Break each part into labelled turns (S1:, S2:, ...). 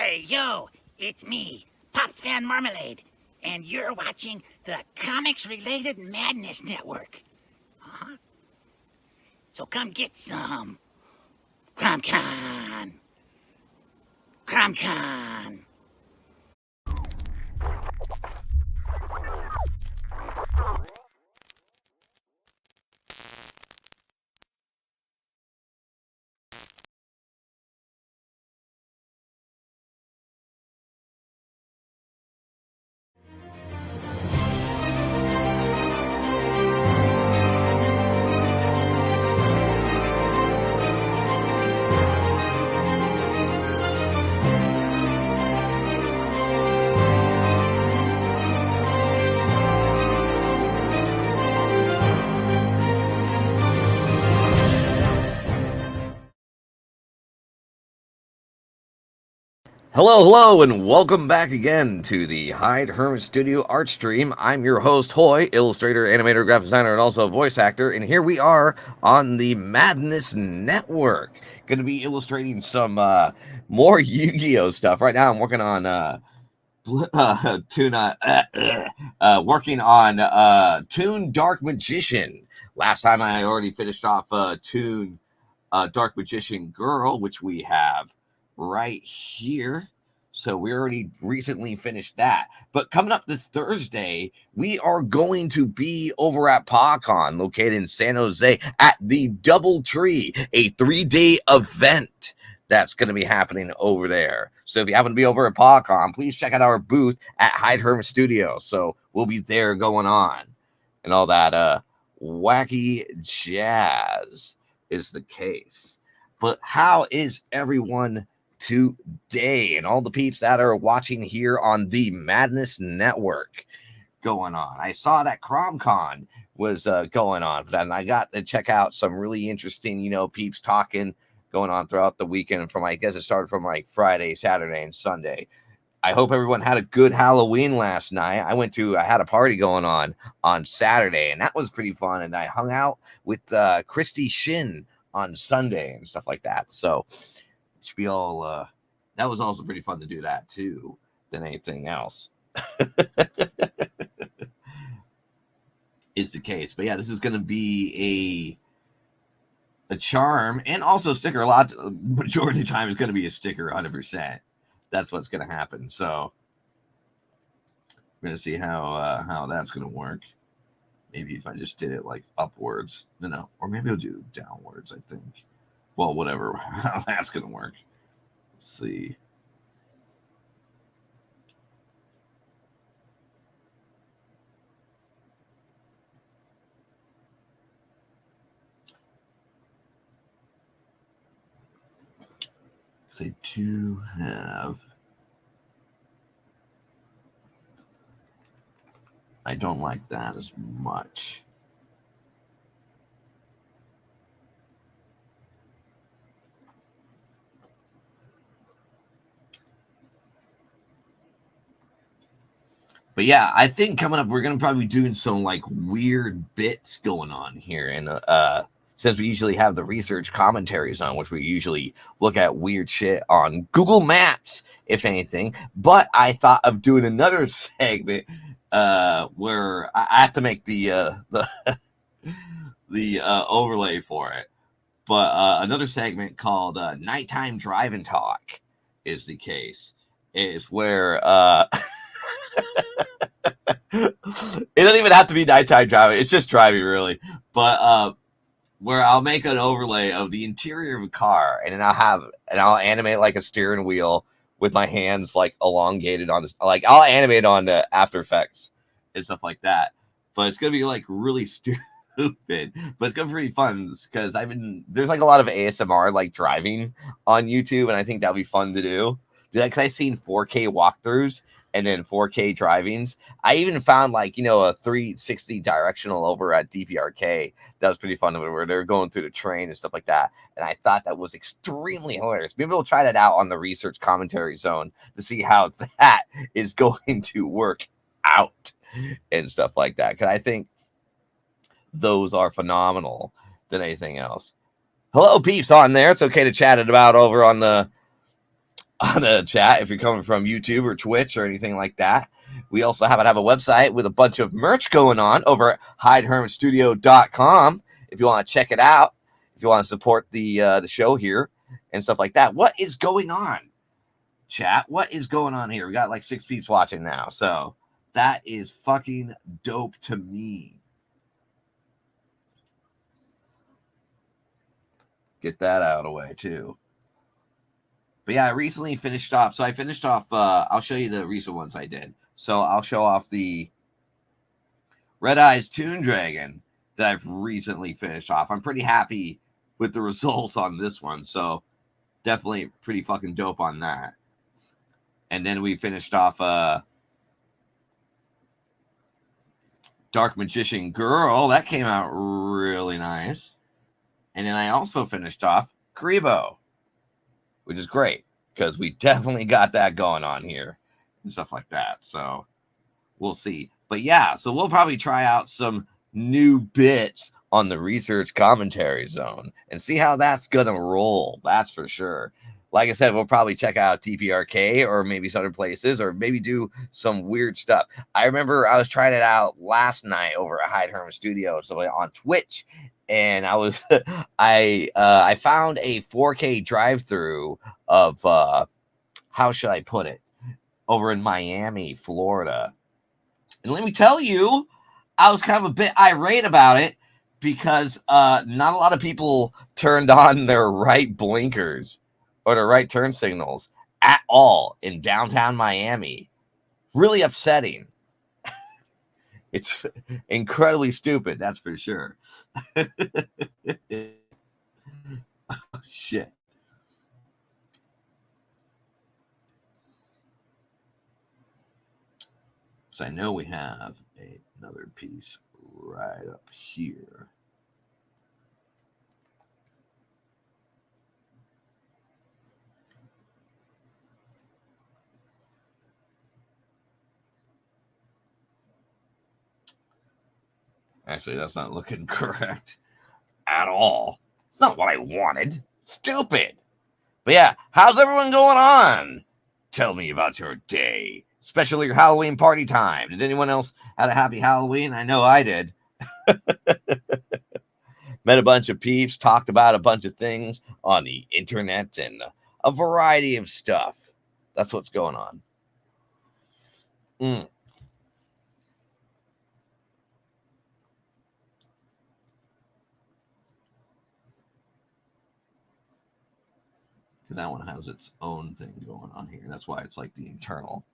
S1: Hey, yo, it's me, Pops Van Marmalade, and you're watching the Comics-Related Madness Network. Uh-huh. So come get some. CromCon. CromCon.
S2: Hello, and welcome back again to the Hyde Hermit Studio art stream. I'm your host, Hoy, illustrator, animator, graphic designer, and also voice actor. And here we are on the Madness Network. Going to be illustrating some more Yu-Gi-Oh stuff. Right now I'm working on Toon Dark Magician. Last time I already finished off Toon Dark Magician Girl, which we have right here. So we already recently finished that. But coming up this Thursday, we are going to be over at PawCon, located in San Jose, at the Double Tree, a 3-day event that's going to be happening over there. So if you happen to be over at PawCon, please check out our booth at Hyde Hermit Studio. So we'll be there going on. And all that wacky jazz is the case. But how is everyone today, and all the peeps that are watching here on the Madness Network going on? I saw that CromCon was going on, and I got to check out some really interesting, peeps talking going on throughout the weekend. From, I guess it started from like Friday, Saturday, and Sunday. I hope everyone had a good Halloween last night. I had a party going on Saturday, and that was pretty fun. And I hung out with Christie Shinn on Sunday and stuff like that. So it should be all, that was also pretty fun to do that too, than anything else. Is the case. But yeah, this is going to be a charm and also a sticker. Majority of the time is going to be a sticker, 100%. That's what's going to happen. So we're going to see how that's going to work. Maybe if I just did it like upwards, or maybe I'll do downwards, I think. Well, whatever, how that's going to work. Let's see. Because I do have... I don't like that as much. But yeah, I think coming up, we're going to probably be doing some like weird bits going on here. And since we usually have the research commentaries on, which we usually look at weird shit on Google Maps, if anything. But I thought of doing another segment where I have to make the overlay for it. But another segment called Nighttime Drive and Talk is the case. Is where it doesn't even have to be nighttime driving. It's just driving, really. But where I'll make an overlay of the interior of a car, and then I'll animate like a steering wheel with my hands like elongated on this. Like I'll animate on the After Effects and stuff like that. But it's gonna be like really stupid, but it's gonna be pretty fun because there's like a lot of ASMR like driving on YouTube, and I think that'll be fun to do. Because I've seen 4K walkthroughs and then 4K drivings. I even found like, a 360 directional over at DPRK. That was pretty fun where they're going through the train and stuff like that. And I thought that was extremely hilarious. Maybe we'll try that out on the research commentary zone to see how that is going to work out and stuff like that. Because I think those are phenomenal than anything else. Hello, peeps on there. It's okay to chat it about over on the on the chat if you're coming from YouTube or Twitch or anything like that. We also happen to have a website with a bunch of merch going on over at HydeHermitStudio.com if you want to check it out, if you want to support the show here and stuff like that. What is going on, chat? What is going on here? We got like 6 peeps watching now, so that is fucking dope to me. Get that out of the way too. But yeah, I recently finished off. So I finished off. I'll show you the recent ones I did. So I'll show off the Red Eyes Toon Dragon that I've recently finished off. I'm pretty happy with the results on this one. So definitely pretty fucking dope on that. And then we finished off Dark Magician Girl. That came out really nice. And then I also finished off Grebo, which is great because we definitely got that going on here and stuff like that. So we'll see. But yeah, so we'll probably try out some new bits on the research commentary zone and see how that's going to roll. That's for sure. Like I said, we'll probably check out TPRK or maybe some other places or maybe do some weird stuff. I remember I was trying it out last night over at Hyde Hermit Studio, so on Twitch. And I was, I found a 4K drive-through of, how should I put it, over in Miami, Florida. And let me tell you, I was kind of a bit irate about it because not a lot of people turned on their right blinkers or their right turn signals at all in downtown Miami. Really upsetting. It's incredibly stupid, that's for sure. Oh, shit. So I know we have another piece right up here. Actually, that's not looking correct at all. It's not what I wanted. Stupid. But yeah, how's everyone going on? Tell me about your day, especially your Halloween party time. Did anyone else have a happy Halloween? I know I did. Met a bunch of peeps, talked about a bunch of things on the internet and a variety of stuff. That's what's going on. Because that one has its own thing going on here. That's why it's like the internal.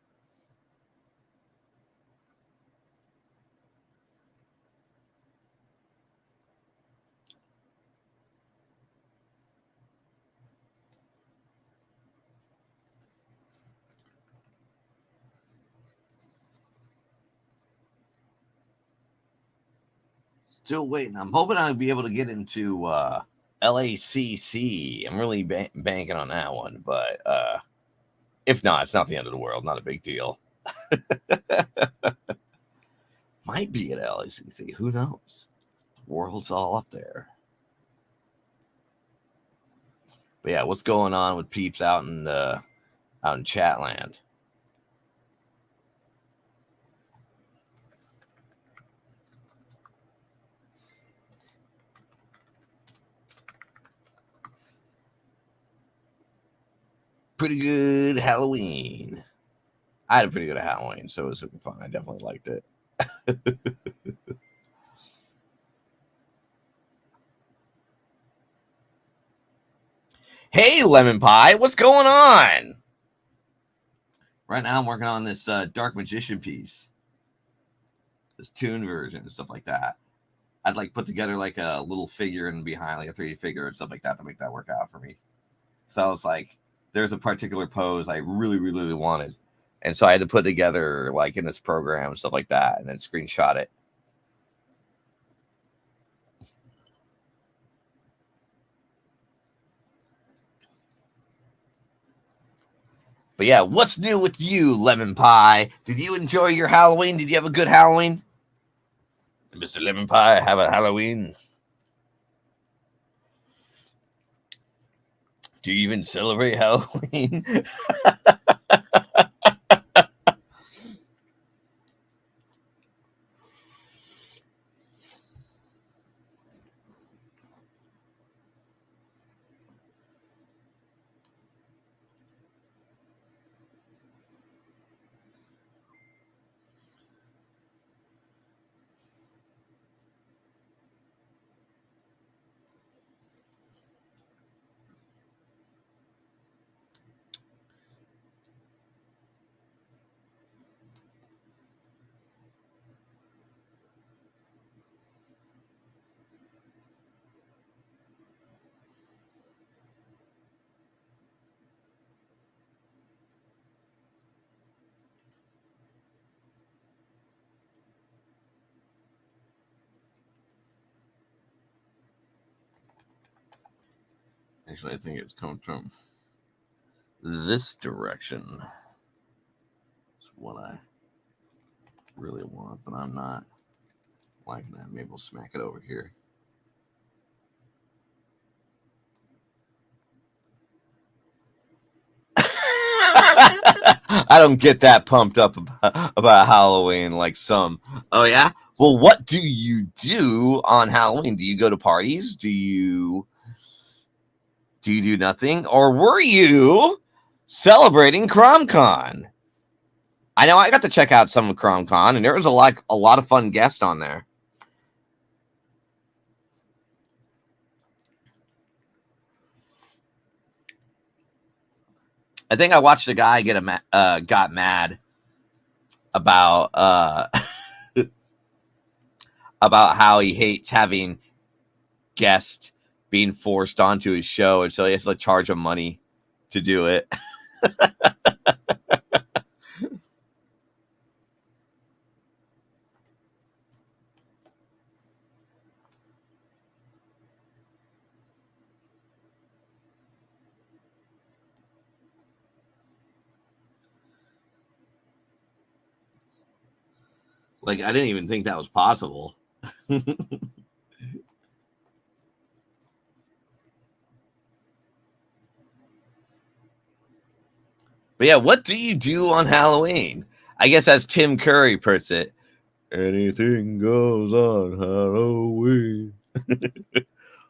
S2: Still waiting. I'm hoping I'll be able to get into LACC. I'm really banking on that one, but if not, it's not the end of the world. Not a big deal. Might be at LACC. Who knows? The world's all up there. But yeah, what's going on with peeps out in Chatland? Pretty good Halloween. I had a pretty good Halloween, so it was super fun. I definitely liked it. Hey, Lemon Pie, what's going on? Right now, I'm working on this Dark Magician piece, this tune version and stuff like that. I'd like put together like a little figure and behind like a 3D figure and stuff like that to make that work out for me. So I was like, there's a particular pose I really, really, really wanted. And so I had to put together like in this program and stuff like that and then screenshot it. But yeah, what's new with you, Lemon Pie? Did you enjoy your Halloween? Did you have a good Halloween? Did Mr. Lemon Pie have a Halloween? Do you even celebrate Halloween? Actually, I think it's coming from this direction. It's what I really want, but I'm not liking that. Maybe we'll smack it over here. I don't get that pumped up about Halloween like some. Oh, yeah? Well, what do you do on Halloween? Do you go to parties? Do you do nothing? Or were you celebrating CromCon? I know I got to check out some of CromCon, and there was a lot of fun guests on there. I think I watched a guy got mad about about how he hates having guests being forced onto his show, and so he has to charge them money to do it. Like, I didn't even think that was possible. But yeah, what do you do on Halloween? I guess as Tim Curry puts it, anything goes on Halloween.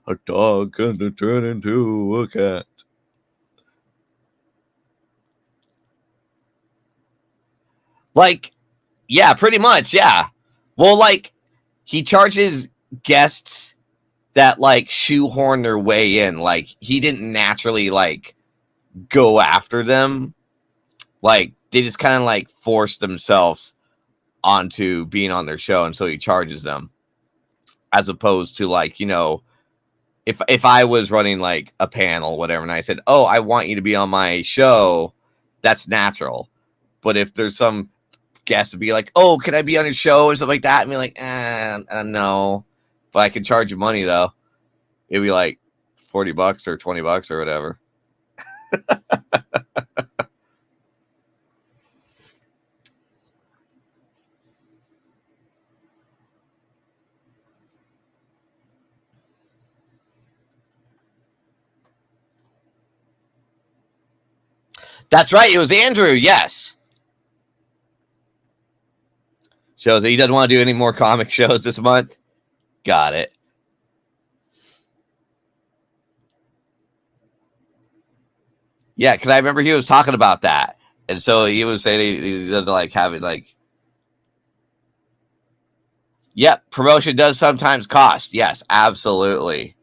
S2: A dog can turn into a cat. Like, yeah, pretty much, yeah. Well, like, he charges guests that, like, shoehorn their way in. Like, he didn't naturally, like, go after them. Like, they just kind of, like, force themselves onto being on their show, and so he charges them. As opposed to, like, you know, if I was running, like, a panel, whatever, and I said, oh, I want you to be on my show, that's natural. But if there's some guest to be like, oh, can I be on your show or something like that, and be like, no, but I can charge you money, though. It'd be like $40 or $20 or whatever. That's right. It was Andrew. Yes. Shows that he doesn't want to do any more comic shows this month. Got it. Yeah, because I remember he was talking about that. And so he was saying he doesn't like having, like, yep, promotion does sometimes cost. Yes, absolutely.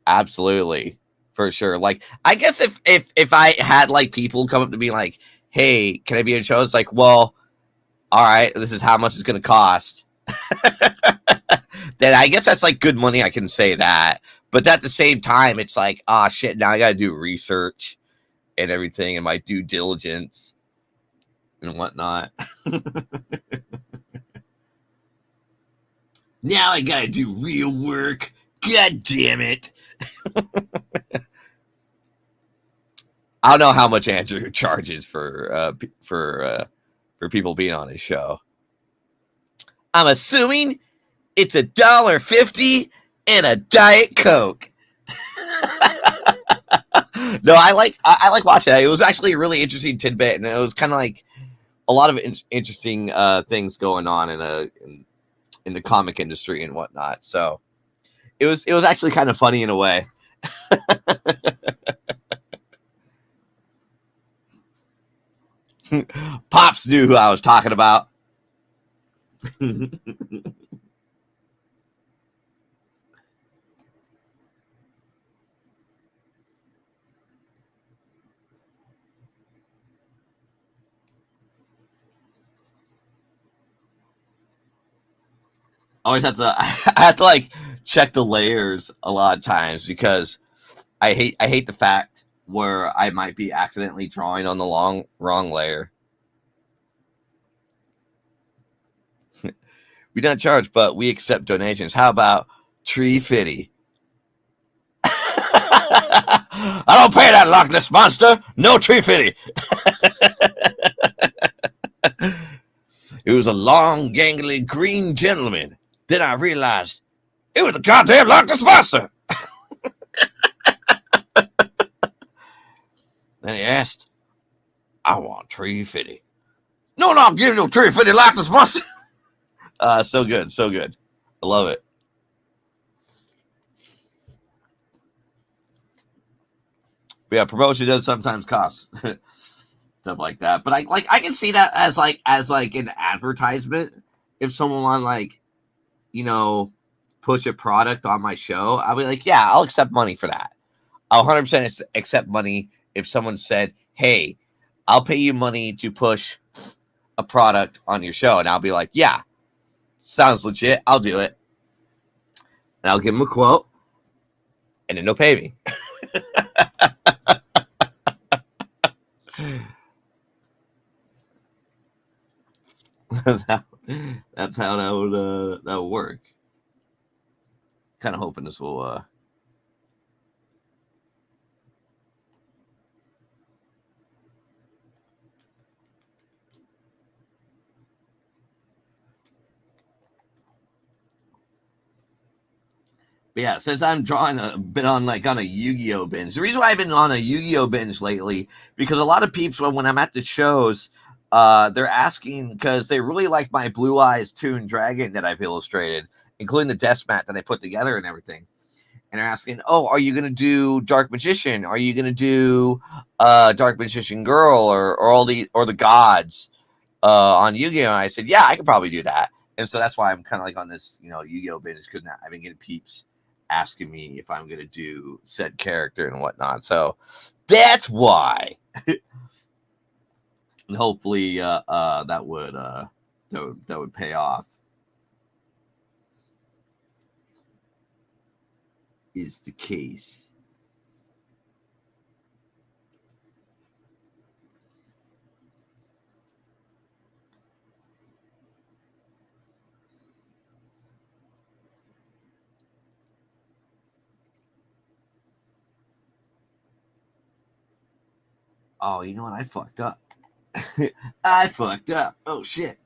S2: Absolutely. For sure. Like, I guess if I had, like, people come up to me like, hey, can I be on a show? It's like, well, all right, this is how much it's going to cost. Then I guess that's, like, good money. I can say that. But at the same time, it's like, oh, shit, now I got to do research and everything and my due diligence and whatnot. Now I got to do real work. God damn it. I don't know how much Andrew charges for people being on his show. I'm assuming it's $1.50 and a Diet Coke. No, I like watching that. It was actually a really interesting tidbit, and it was kind of like a lot of interesting things going on in the comic industry and whatnot. So it was actually kind of funny in a way. Pops knew who I was talking about. Always have to I have to like check the layers a lot of times because I hate the fact where I might be accidentally drawing on the wrong layer. We don't charge, but we accept donations. How about Tree Fitty? I don't pay that Loch Ness monster. No Tree Fitty. It was a long, gangly green gentleman. Then I realized it was the goddamn Loch Ness monster. Then he asked, I want Tree Fitty. No, I'm giving you Tree Fitty Loch Ness monster. So good, so good. I love it. But yeah, promotion does sometimes cost stuff like that. But I can see that as an advertisement. If someone want push a product on my show, I'll be like, yeah, I'll accept money for that. I'll 100% accept money if someone said, hey, I'll pay you money to push a product on your show. And I'll be like, yeah, sounds legit. I'll do it. And I'll give them a quote. And then they'll pay me. That's how that would work. Kind of hoping this will But yeah, since I'm been on a Yu-Gi-Oh binge. The reason why I've been on a Yu-Gi-Oh binge lately, because a lot of peeps when I'm at the shows, they're asking because they really like my Blue Eyes Toon Dragon that I've illustrated, including the desk mat that I put together and everything. And they're asking, oh, are you gonna do Dark Magician? Are you gonna do Dark Magician Girl or the gods on Yu-Gi-Oh? And I said, yeah, I could probably do that. And so that's why I'm kind of like on this, Yu-Gi-Oh binge, because I've been getting peeps asking me if I'm going to do said character and whatnot. So that's why. And hopefully that would pay off. Is the case. Oh, you know what? I fucked up. I fucked up. Oh, shit.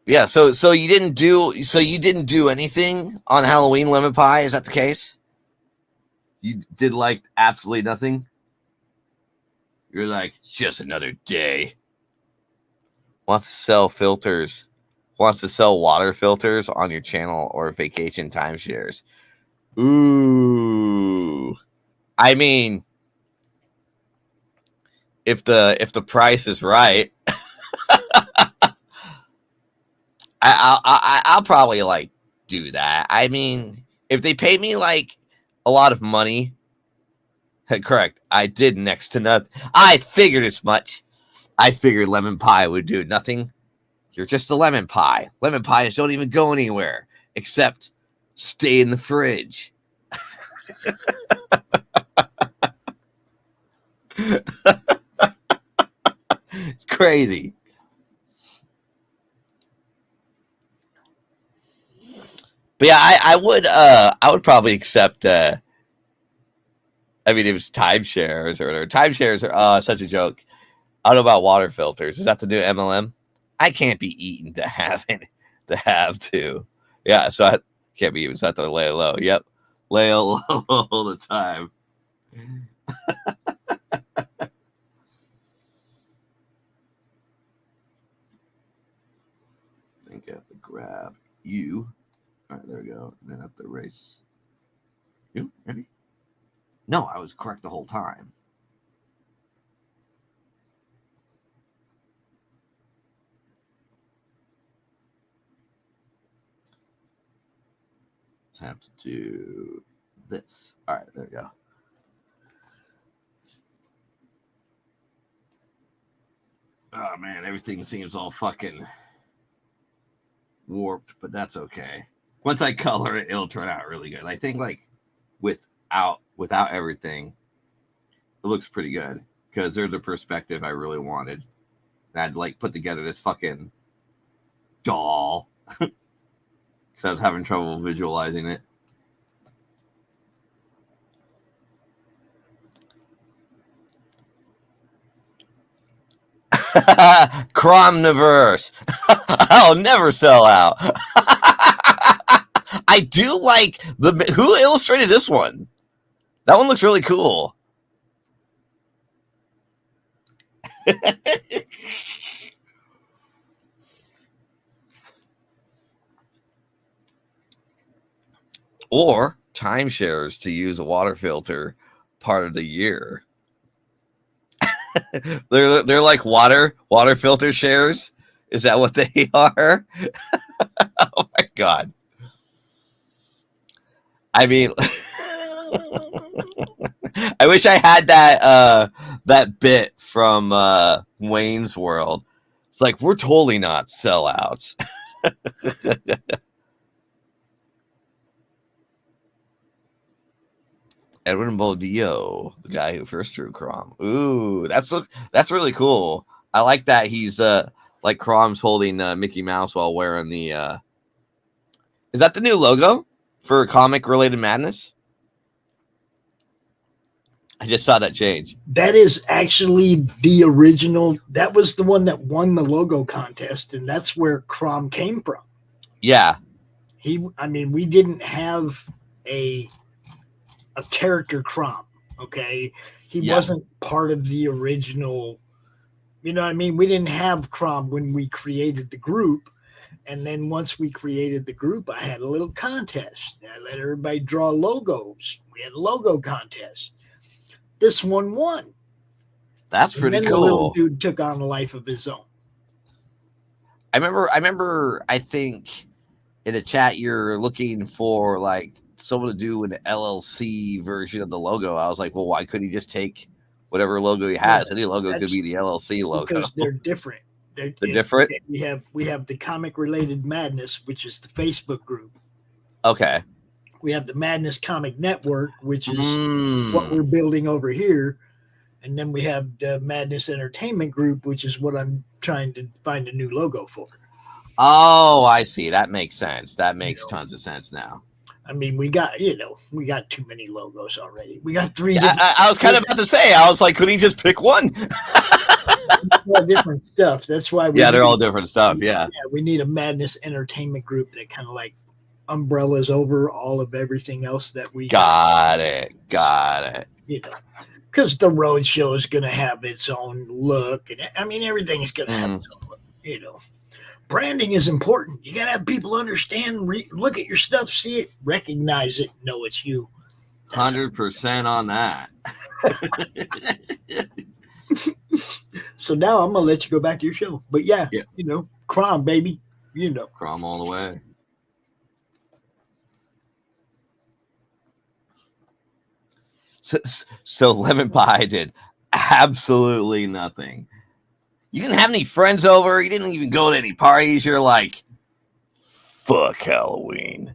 S2: Yeah, so you didn't do anything on Halloween Lemon Pie? Is that the case? You did absolutely nothing? You're like, it's just another day. Wants to sell filters. Wants to sell water filters on your channel or vacation timeshares. Ooh. I mean, if the price is right, I'll probably do that. I mean, if they pay me a lot of money, correct. I did next to nothing. I figured as much. I figured lemon pie would do nothing. You're just a lemon pie. Lemon pies don't even go anywhere except stay in the fridge. It's crazy. But yeah, I would probably accept I mean, it was timeshares or whatever. Timeshares are such a joke. I don't know about water filters. Is that the new MLM? I can't be eaten to have it, to have to. Yeah, so I can't be even set to lay low. Yep, lay low all the time. I think I have to grab you. All right, there we go. And then I have to erase you, maybe? No, I was correct the whole time. So I have to do this. All right, there we go. Oh, man, everything seems all fucking warped, but that's okay. Once I color it, it'll turn out really good. I think, like, without everything, it looks pretty good because there's a perspective I really wanted. And I'd, like, put together this fucking doll because I was having trouble visualizing it. Cromniverse. I'll never sell out. I do like who illustrated this one. That one looks really cool. Or timeshares to use a water filter part of the year. they're like water filter shares. Is that what they are? Oh my god. I mean, I wish I had that bit from Wayne's World. It's like, we're totally not sellouts. Edwin Boldillo, the guy who first drew Crom. Ooh, that's really cool. I like that he's like Crom's holding Mickey Mouse while wearing the. Is that the new logo for Comic Related Madness? I just saw that change.
S3: That is actually the original. That was the one that won the logo contest, and that's where Crom came from.
S2: Yeah.
S3: We didn't have a character Crom, okay? He wasn't part of the original, you know what I mean? We didn't have Crom when we created the group. And then once we created the group, I had a little contest. I let everybody draw logos. We had a logo contest. This one won.
S2: That's pretty cool.
S3: The little dude took on a life of his own.
S2: I remember, I think in a chat you're looking for like someone to do an LLC version of the logo. I was like, well, why couldn't he just take whatever logo he has? Any logo could be the LLC logo.
S3: Because they're different.
S2: They're different?
S3: We have the Comic Related Madness, which is the Facebook group.
S2: Okay.
S3: We have the Madness Comic Network, which is what we're building over here. And then we have the Madness Entertainment Group, which is what I'm trying to find a new logo for.
S2: Oh, I see. That makes sense. That makes tons of sense now.
S3: I mean, we got too many logos already. We got three.
S2: I was kind of about to say, I was like, couldn't he just pick one?
S3: All different stuff. That's why.
S2: They're all different stuff. Yeah.
S3: We need a Madness Entertainment Group that kind of like umbrellas over all of everything else that we
S2: got it.
S3: You know, because the road show is going to have its own look, and I mean everything's going to have its own look. You know, branding is important. You got to have people understand, look at your stuff, see it, recognize it, know it's you.
S2: 100% on that.
S3: So now I'm gonna let you go back to your show. But yeah. You know, Crom, baby. You know,
S2: Crom all the way. So Lemon Pie did absolutely nothing. You didn't have any friends over. You didn't even go to any parties. You're like, fuck Halloween.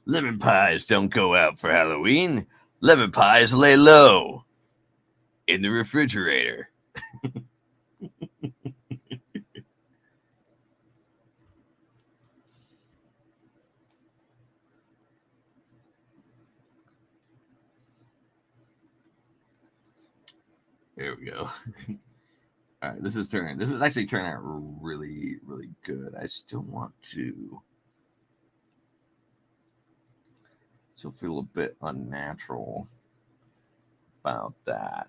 S2: Lemon pies don't go out for Halloween. Lemon pies lay low in the refrigerator. There we go. All right, this is actually turning out really, really good. I still feel a bit unnatural about that.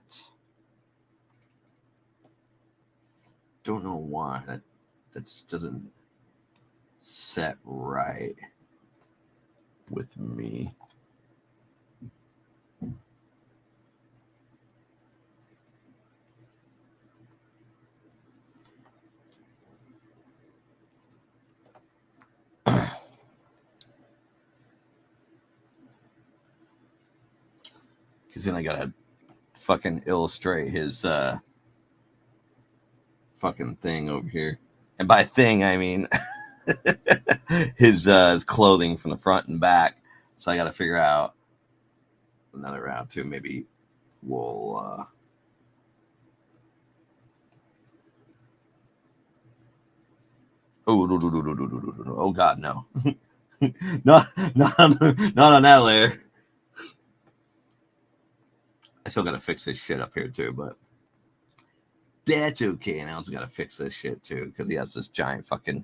S2: Don't know why that just doesn't set right with me. Because then I gotta fucking illustrate his fucking thing over here. And by thing, I mean his clothing from the front and back. So I gotta figure out another route too. Maybe we'll oh god, no. not on that layer. I still gotta fix this shit up here too, but that's okay. And I also gotta fix this shit too, because he has this giant fucking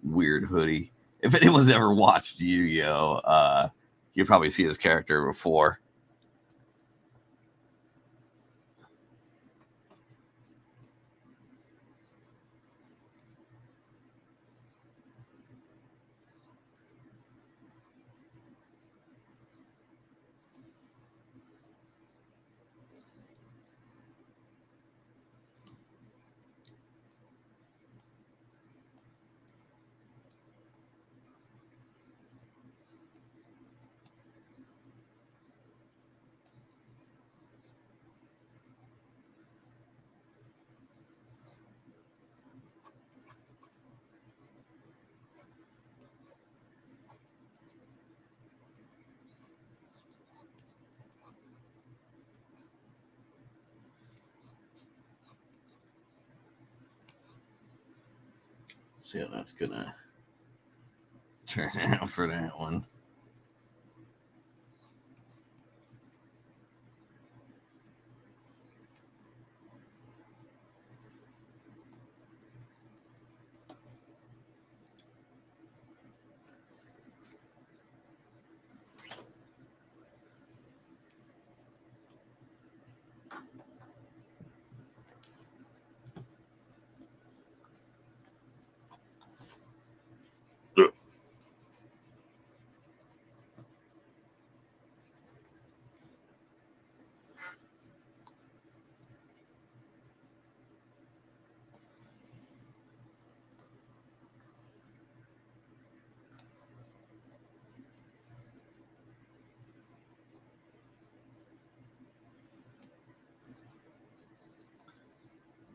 S2: weird hoodie. If anyone's ever watched Yu-Gi-Oh, you probably see this character before. See how that's gonna turn out for that one.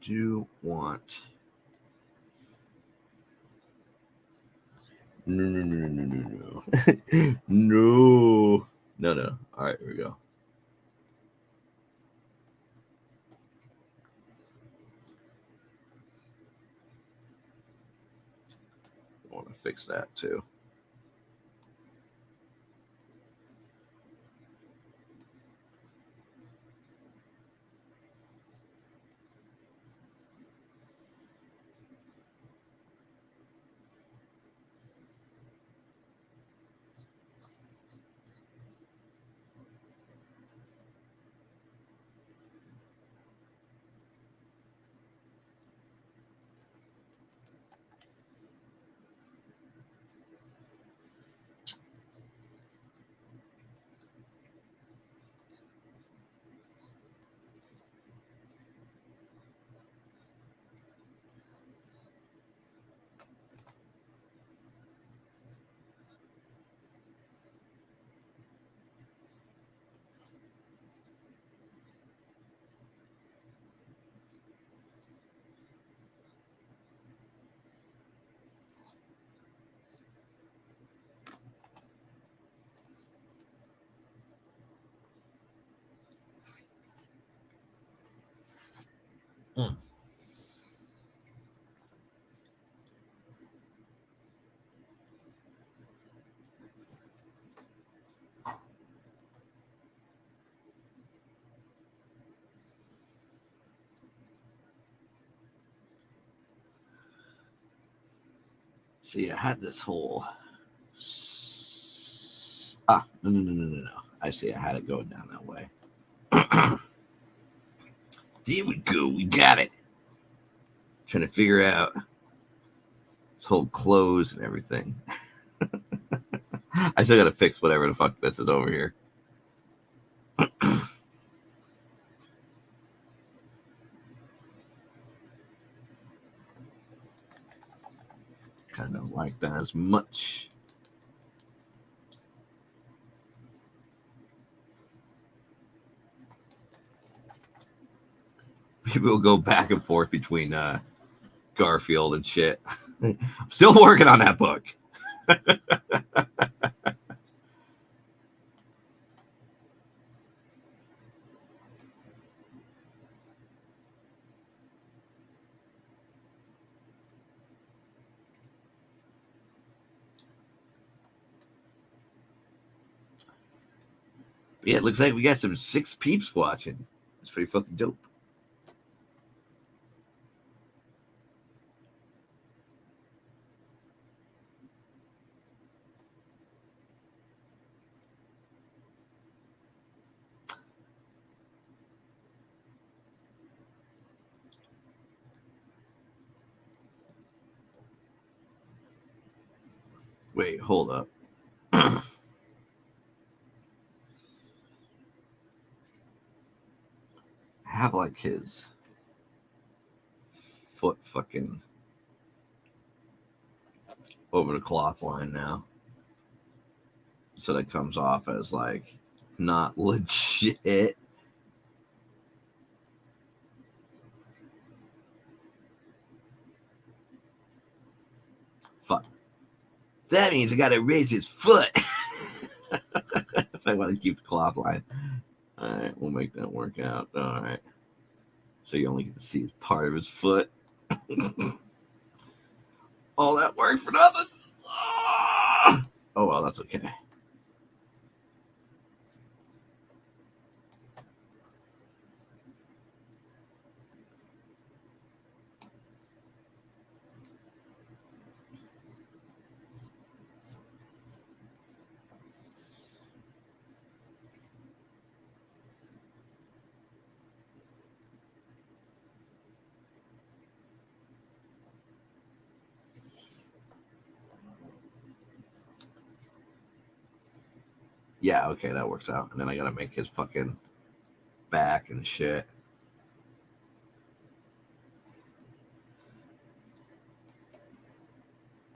S2: Do want no. No. All right, here we go. I want to fix that too. Mm. See, I had this whole. No. I see. I had it going down that way. There we go. We got it. Trying to figure out this whole close and everything. I still got to fix whatever the fuck this is over here. Kind of like that as much. Maybe we'll go back and forth between Garfield and shit. I'm still working on that book. Yeah, it looks like we got some 6 peeps watching. That's pretty fucking dope. Wait, hold up. Have like his foot fucking over the cloth line now. So that comes off as like not legit. Fuck. That means I gotta raise his foot. If I want to keep the cloth line. Alright, we'll make that work out. Alright. So you only get to see part of his foot. All that work for nothing. Oh well, that's okay. Yeah, okay, that works out. And then I gotta make his fucking back and shit.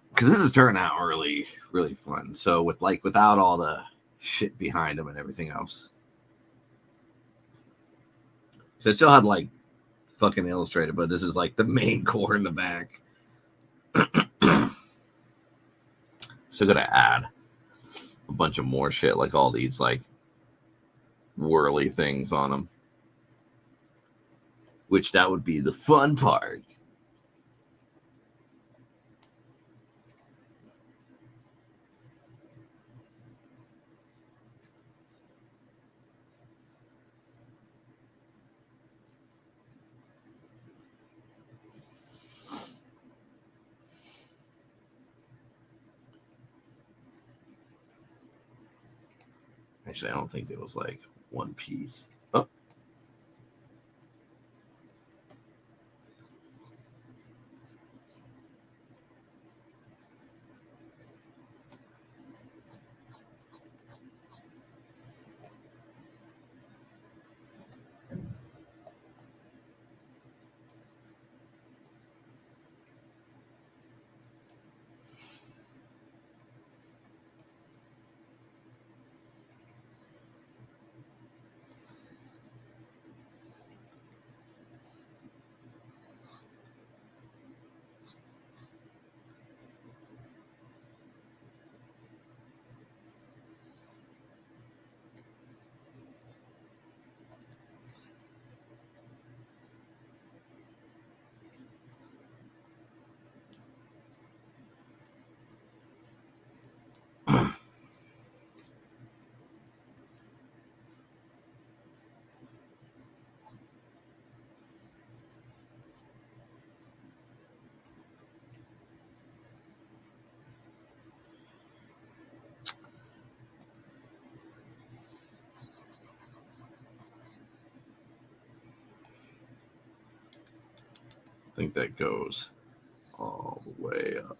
S2: Because this is turning out really, really fun. So with like without all the shit behind him and everything else. So I still had like fucking illustrated, but this is like the main core in the back. Still gotta add a bunch of more shit, like all these like whirly things on them. Which that would be the fun part. Actually, I don't think it was like one piece. Oh. think that goes all the way up.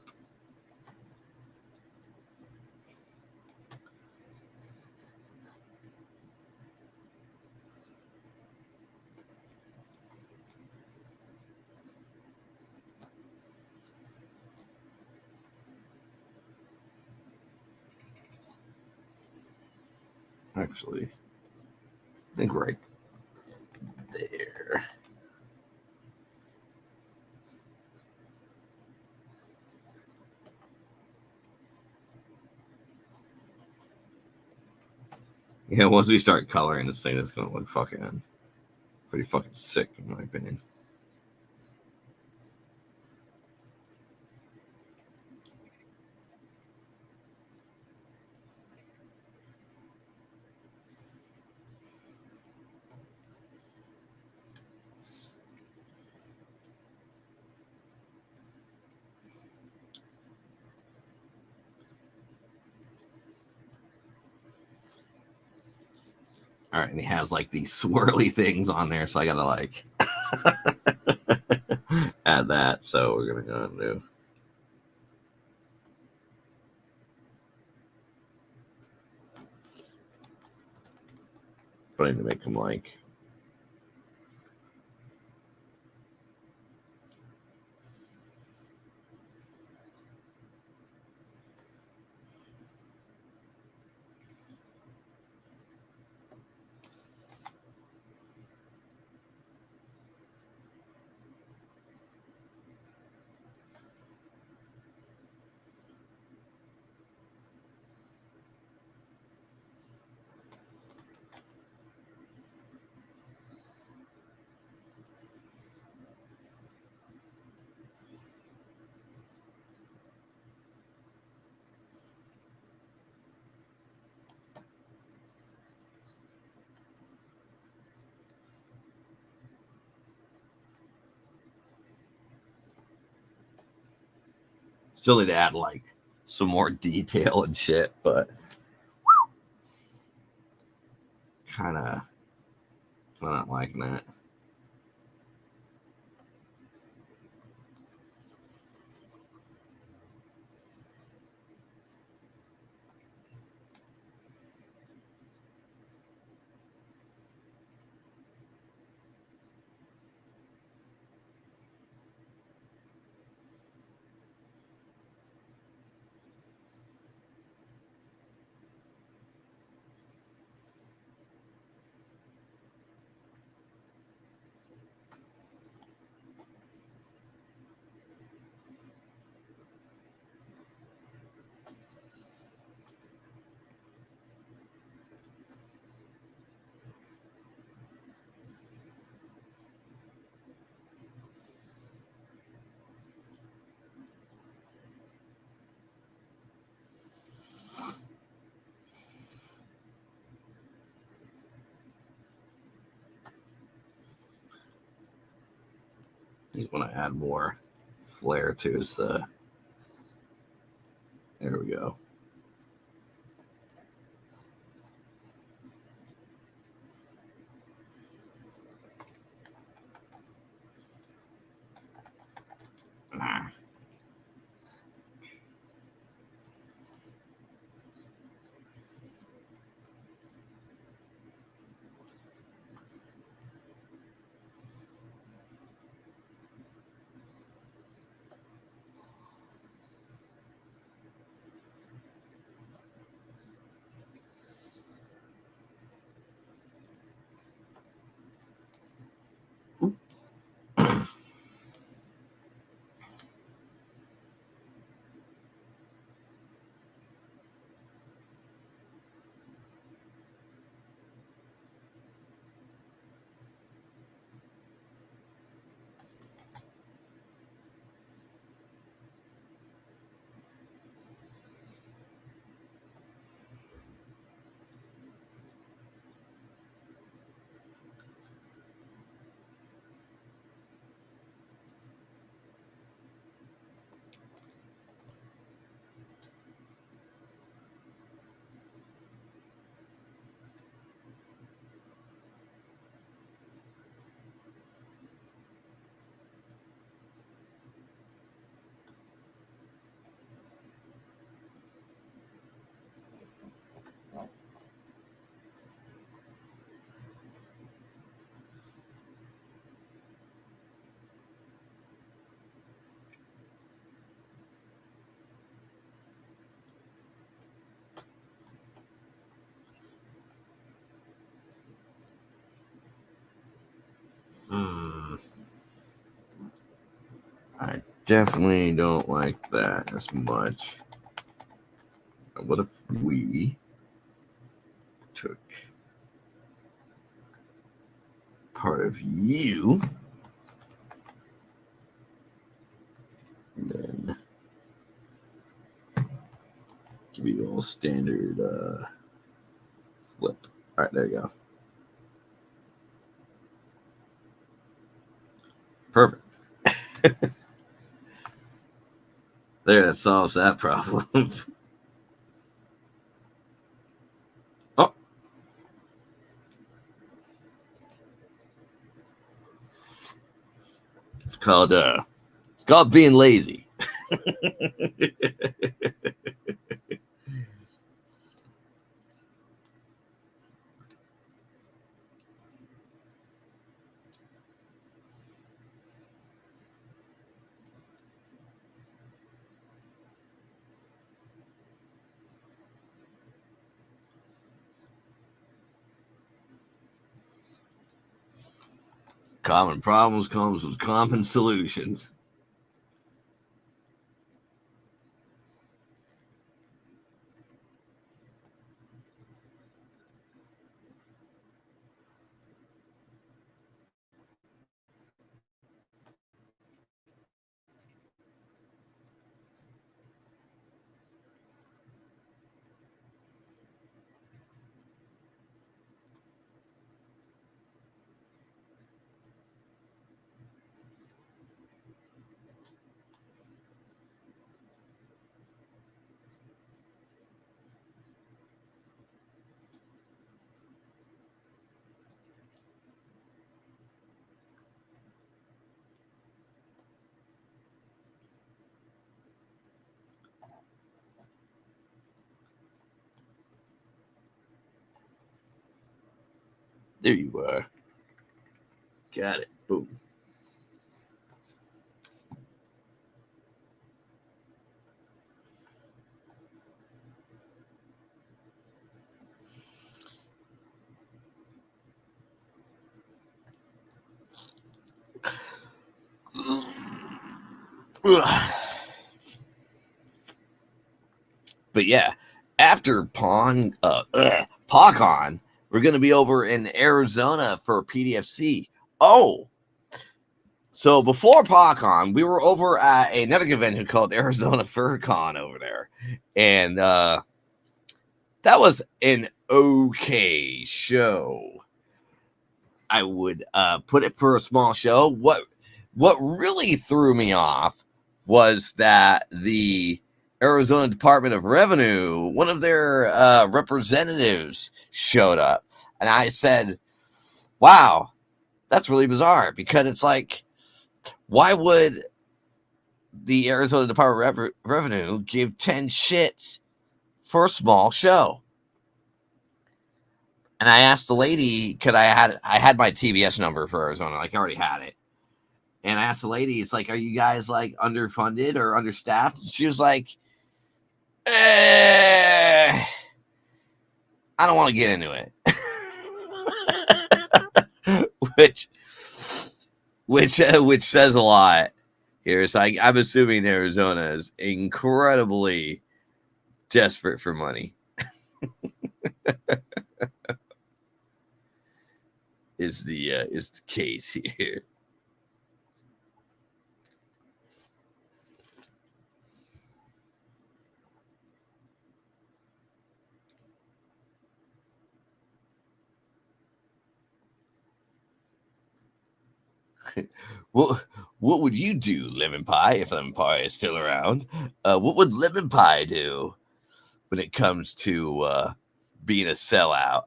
S2: Actually, I think right there. Yeah, once we start coloring this thing, it's gonna look fucking pretty fucking sick, in my opinion. All right, and he has like these swirly things on there, so I gotta like add that. So we're gonna go and do. But I need to make them like. Still need to add like some more detail and shit, but kind of not liking that. You want to add more flair to his. There we go. definitely don't like that as much. What if we took part of you and then give you a little standard flip. All right, there you go. Perfect. There, that solves that problem. Oh. It's called being lazy. Common problems comes with common solutions. There you are. Got it. Boom. But yeah, after PawCon, we're going to be over in Arizona for PDFC. Oh, so before PawCon, we were over at another convention called Arizona FurCon over there. And that was an okay show. I would put it for a small show. What really threw me off was that the Arizona Department of Revenue, one of their representatives showed up. And I said, wow, that's really bizarre, because it's like, why would the Arizona Department of Revenue give 10 shits for a small show? And I asked the lady, could I had my TBS number for Arizona, like I already had it. And I asked the lady, it's like, are you guys like underfunded or understaffed? And she was like, I don't want to get into it. which says a lot here. It's like, I'm assuming Arizona is incredibly desperate for money. is the case here. What would you do, Lemon Pie, if Lemon Pie is still around? What would Lemon Pie do when it comes to being a sellout?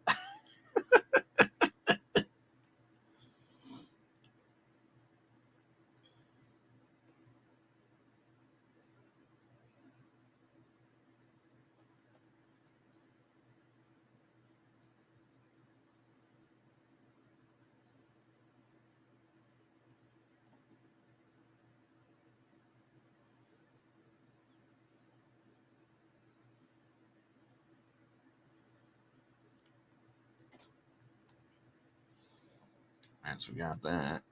S2: I forgot that.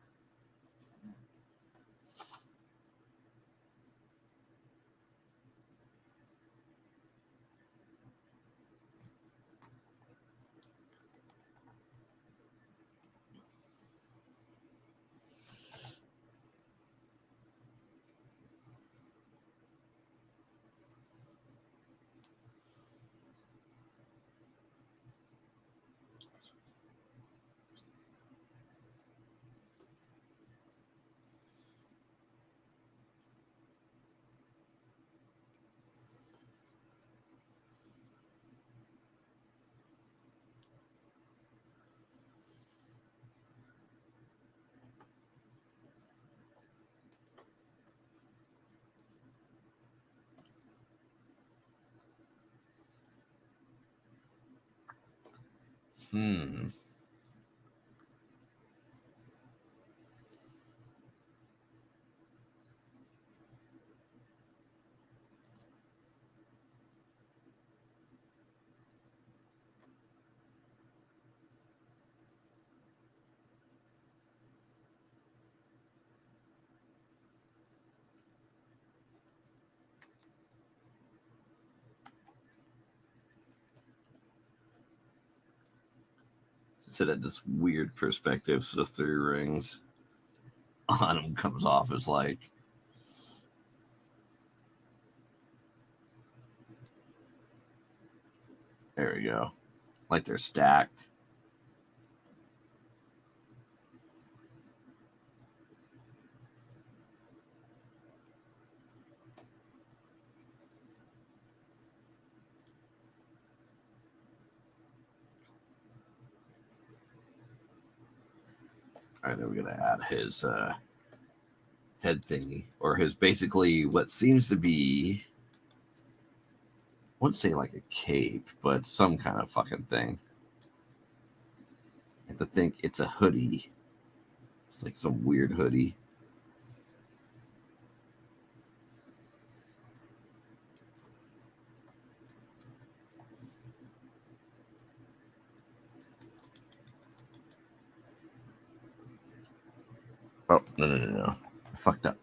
S2: Hmm. Sit at this weird perspective, so the 3 rings on him comes off as like. There we go. Like they're stacked. All right, then we're going to add his head thingy, or his basically what seems to be, I wouldn't say like a cape, but some kind of fucking thing. I have to think it's a hoodie. It's like some weird hoodie. Oh, no. I fucked up.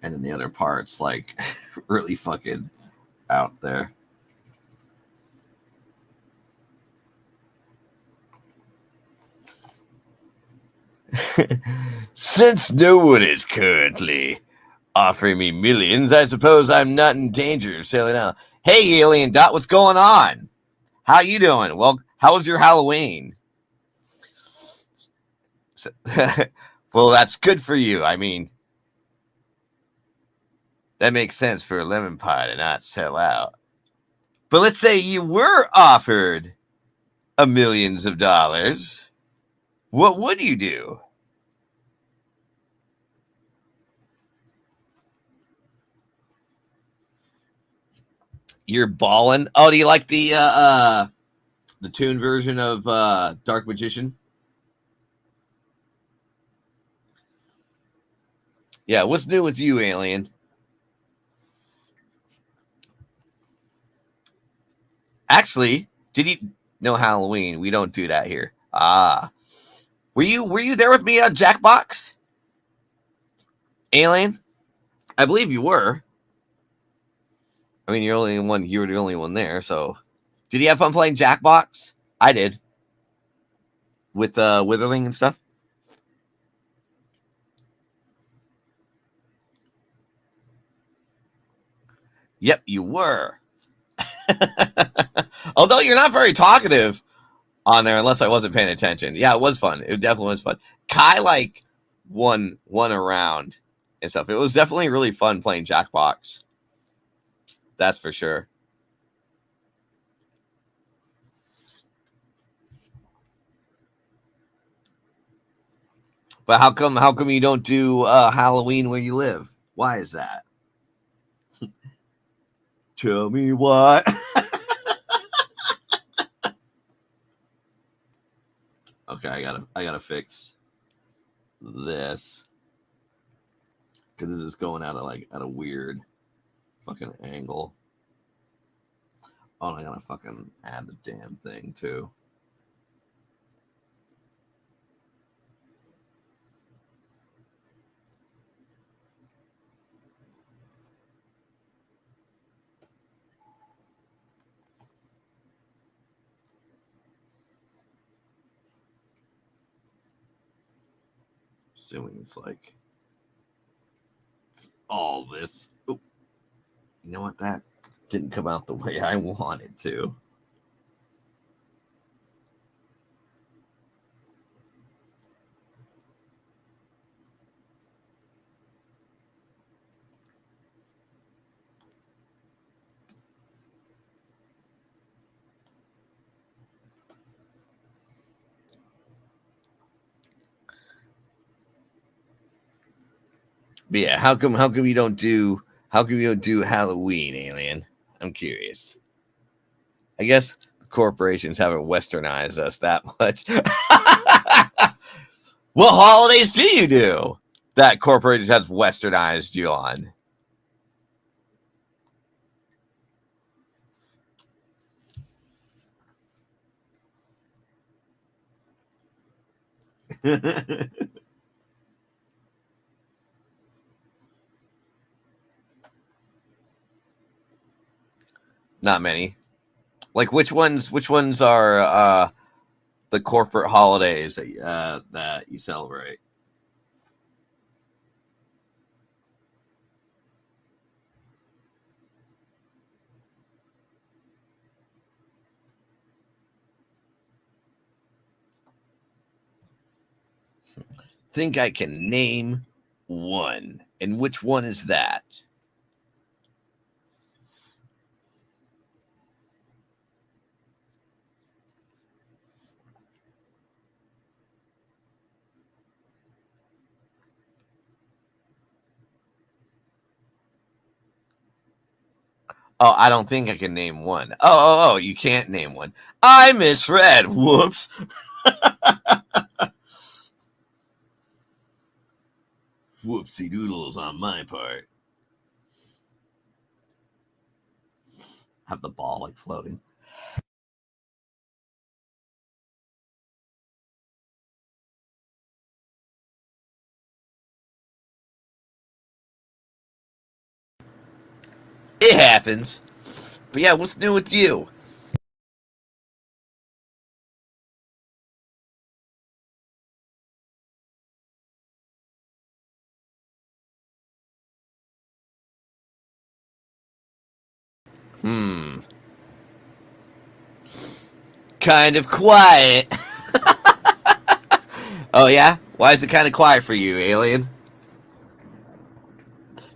S2: And then the other part's like really fucking out there. Since no one is currently offering me millions, I suppose I'm not in danger of selling out. Hey, Alien Dot, what's going on? How you doing? Well, how was your Halloween? Well, that's good for you. I mean, that makes sense for a lemon pie to not sell out. But let's say you were offered millions of dollars. What would you do? You're balling. Oh, do you like the tune version of Dark Magician? Yeah, what's new with you, Alien? Actually, did you no Halloween? We don't do that here. Ah. Were you there with me on Jackbox? Alien? I believe you were. I mean, you were the only one there, so did you have fun playing Jackbox? I did. With Witherling and stuff? Yep, you were. Although you're not very talkative on there unless I wasn't paying attention. Yeah, it was fun. It definitely was fun. Kai like won around and stuff. It was definitely really fun playing Jackbox. That's for sure. But how come you don't do Halloween where you live? Why is that? Tell me why. Okay, I gotta fix this because this is going at a weird fucking angle. Oh, I gotta fucking add the damn thing too. Assuming it's like it's all this. Oop, You know what? That didn't come out the way I wanted to. But yeah, how come you don't do Halloween, Alien? I'm curious. I guess the corporations haven't westernized us that much. What holidays do you do that corporations have westernized you on? Not many. Like which ones are the corporate holidays that you celebrate? Think I can name one. And which one is that? Oh, I don't think I can name one. Oh, you can't name one. I misread. Whoops. Whoopsie doodles on my part. Have the ball like floating. It happens. But yeah, what's new with you? Kind of quiet. Oh yeah? Why is it kind of quiet for you, Alien?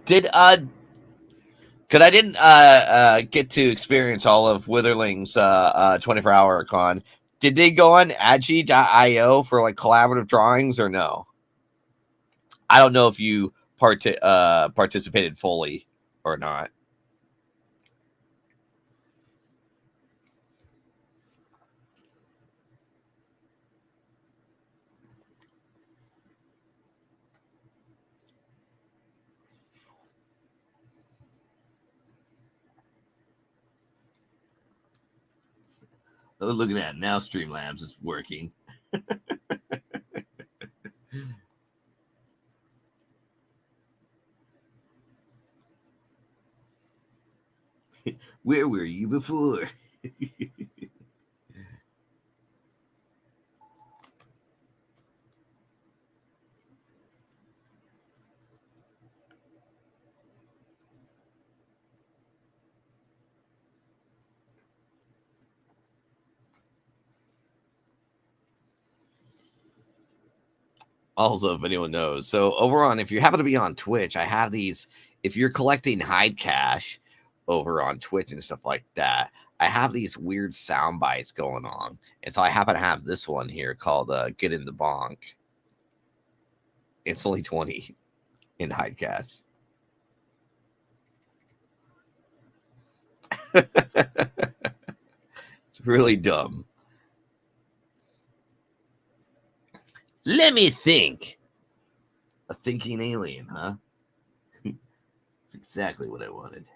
S2: Did Because I didn't get to experience all of Witherling's 24-hour con. Did they go on agi.io for like collaborative drawings or no? I don't know if you participated fully or not. Looking at it now, Streamlabs is working. Where were you before? Also, if anyone knows, so over on, if you happen to be on Twitch, I have these. If you're collecting Hyde cash over on Twitch and stuff like that, I have these weird sound bites going on, and so I happen to have this one here called "Get in the Bonk." It's only 20 in Hyde cash. It's really dumb. Let me think. A thinking alien, huh? It's exactly what I wanted.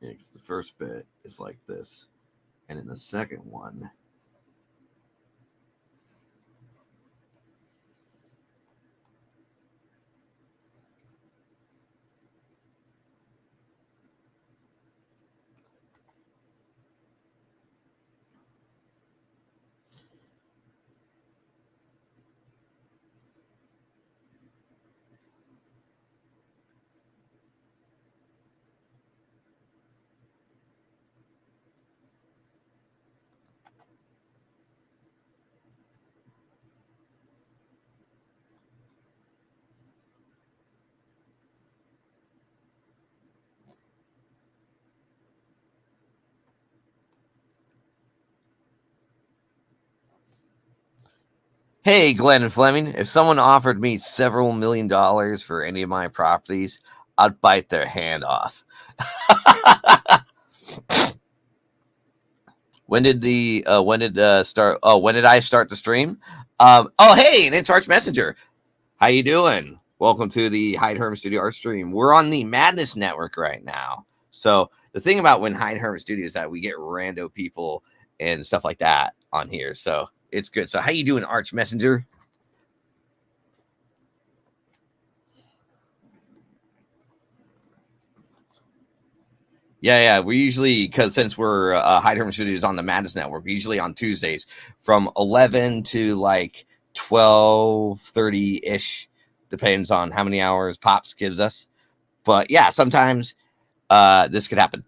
S2: Yeah, because the first bit is like this. And in the second one, Hey, Glenn and Fleming, if someone offered me several $1 million for any of my properties, I'd bite their hand off. When did I start the stream? Hey, and it's Arch Messenger. How you doing? Welcome to the Hyde Hermit Studio Art Stream. We're on the Madness Network right now. So the thing about when Hyde Hermit Studio is that we get rando people and stuff like that on here. So it's good. So how you doing, Arch Messenger? Yeah. We usually, because since we're Hyde Hermit Studios on the Madness Network, we usually on Tuesdays from 11 to like 12:30 ish, depends on how many hours Pops gives us. But yeah, sometimes this could happen.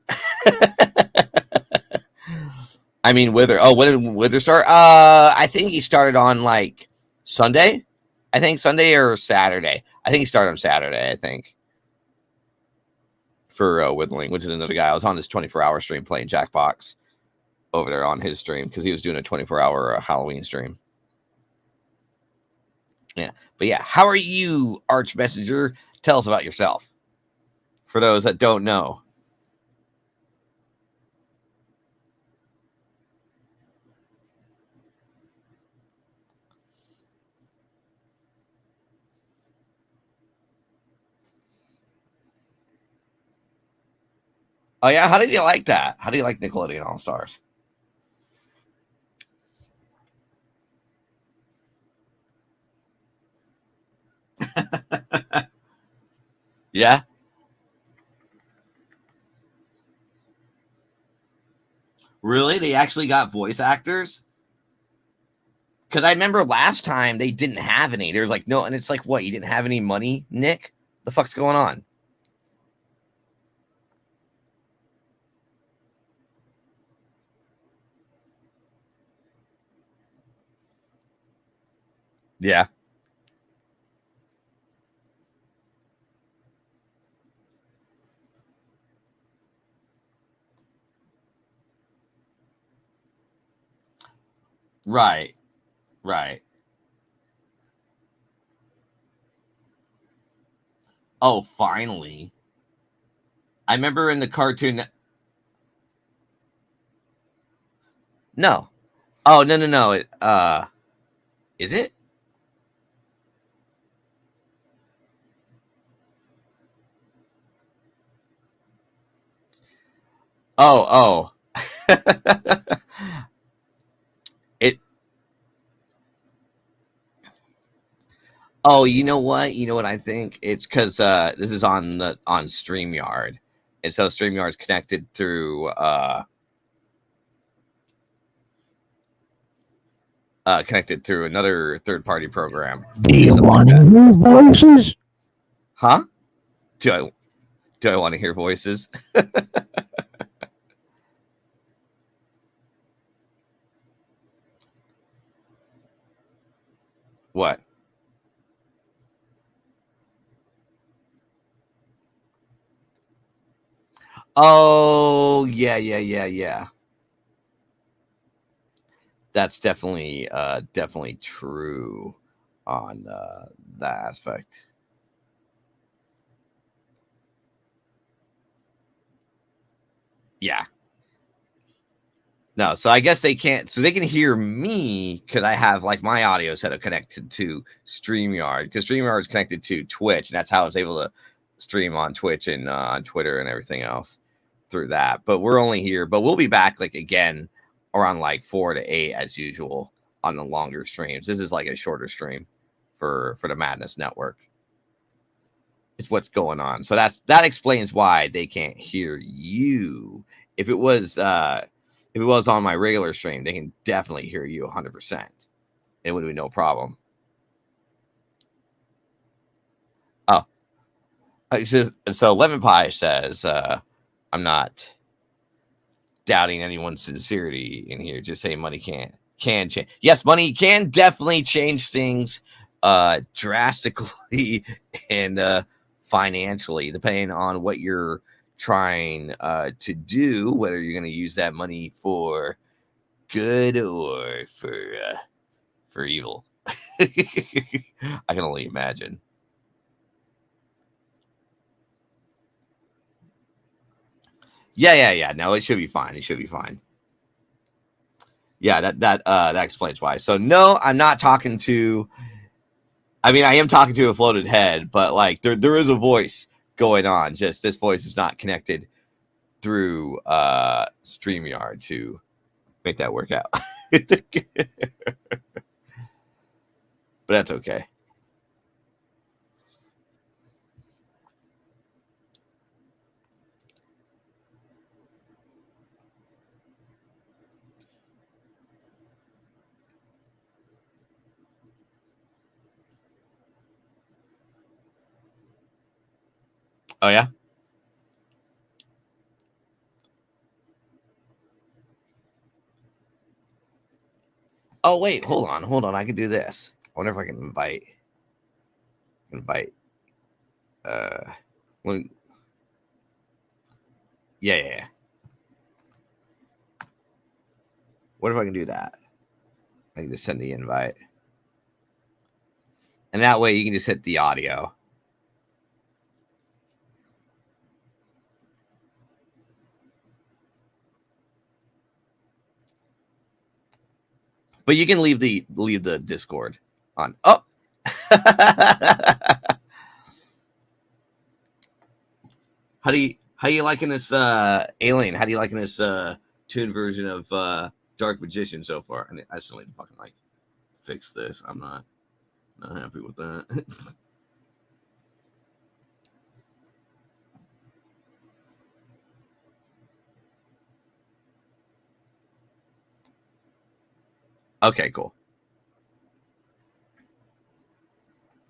S2: I mean, when did Wither start? I think he started on like Sunday. I think Sunday or Saturday. I think he started on Saturday. I think. For Whittling, which is another guy. I was on his 24-hour stream playing Jackbox over there on his stream because he was doing a 24-hour Halloween stream. Yeah. But yeah, how are you, Arch Messenger? Tell us about yourself. For those that don't know. Oh, yeah? How did you like that? How do you like Nickelodeon All-Stars? Yeah? Really? They actually got voice actors? Because I remember last time they didn't have any. There's like, no, and it's like, what? You didn't have any money, Nick? The fuck's going on? Yeah. Right. Oh, finally. I remember in the cartoon. No. Oh, no. Is it? Oh. It. Oh, you know what? You know what I think? It's because this is on StreamYard, and so StreamYard's connected through another third-party program.
S3: Do you want to hear voices?
S2: Huh? Do I want to hear voices? What? Oh, yeah. That's definitely true on that aspect. Yeah. No, so I guess they can't. So they can hear me because I have like my audio setup connected to StreamYard because StreamYard is connected to Twitch, and that's how I was able to stream on Twitch and on Twitter and everything else through that. But we're only here, but we'll be back like again around like 4 to 8 as usual on the longer streams. This is like a shorter stream for the Madness Network. It's what's going on. So that explains why they can't hear you. If it was on my regular stream, they can definitely hear you 100%. It would be no problem. Oh, so Lemon Pie says, I'm not doubting anyone's sincerity in here. Just saying money can change. Yes, money can definitely change things drastically and financially, depending on what you're trying to do, whether you're going to use that money for good or for evil. I can only imagine. Yeah. No, it should be fine. It should be fine. Yeah, that explains why. So no, I'm not talking to. I mean, I am talking to a floated head, but like there is a voice going on. Just this voice is not connected through StreamYard to make that work out. But that's okay. Oh yeah. Oh wait, hold on. I can do this. I wonder if I can invite. When, yeah. What if I can do that? I can just send the invite, and that way you can just hit the audio. But you can leave the Discord on. Oh. How you liking this Alien? How do you liking this tuned version of Dark Magician so far? And I still need to fucking like fix this. I'm not happy with that. Okay, cool.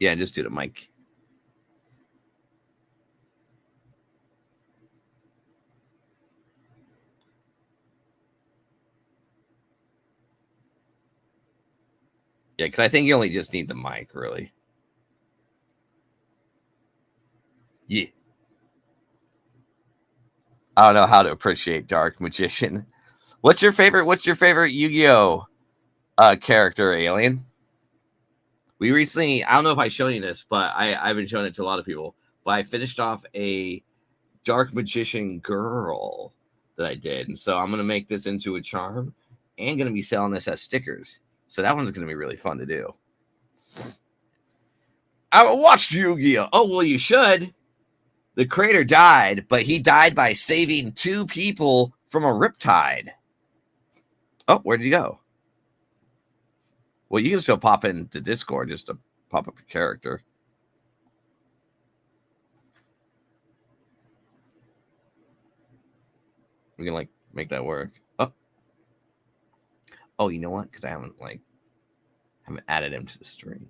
S2: Yeah, just do the mic. Yeah, because I think you only just need the mic, really. Yeah. I don't know how to appreciate Dark Magician. What's your favorite Yu-Gi-Oh character, Alien? We recently, I don't know if I showed you this, but I've been showing it to a lot of people. But I finished off a Dark Magician girl that I did. And so I'm going to make this into a charm and going to be selling this as stickers. So that one's going to be really fun to do. I haven't watched Yu-Gi-Oh! Oh, well, you should. The creator died, but he died by saving 2 people from a riptide. Oh, where'd he go? Well, you can still pop into Discord just to pop up your character. We can like make that work. Oh, you know what? Because I haven't added him to the stream.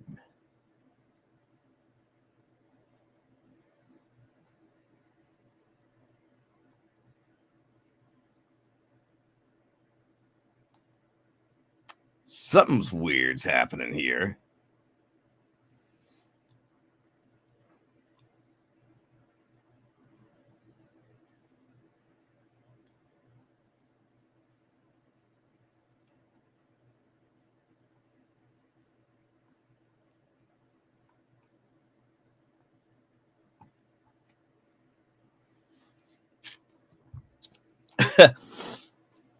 S2: Something's weird's happening here.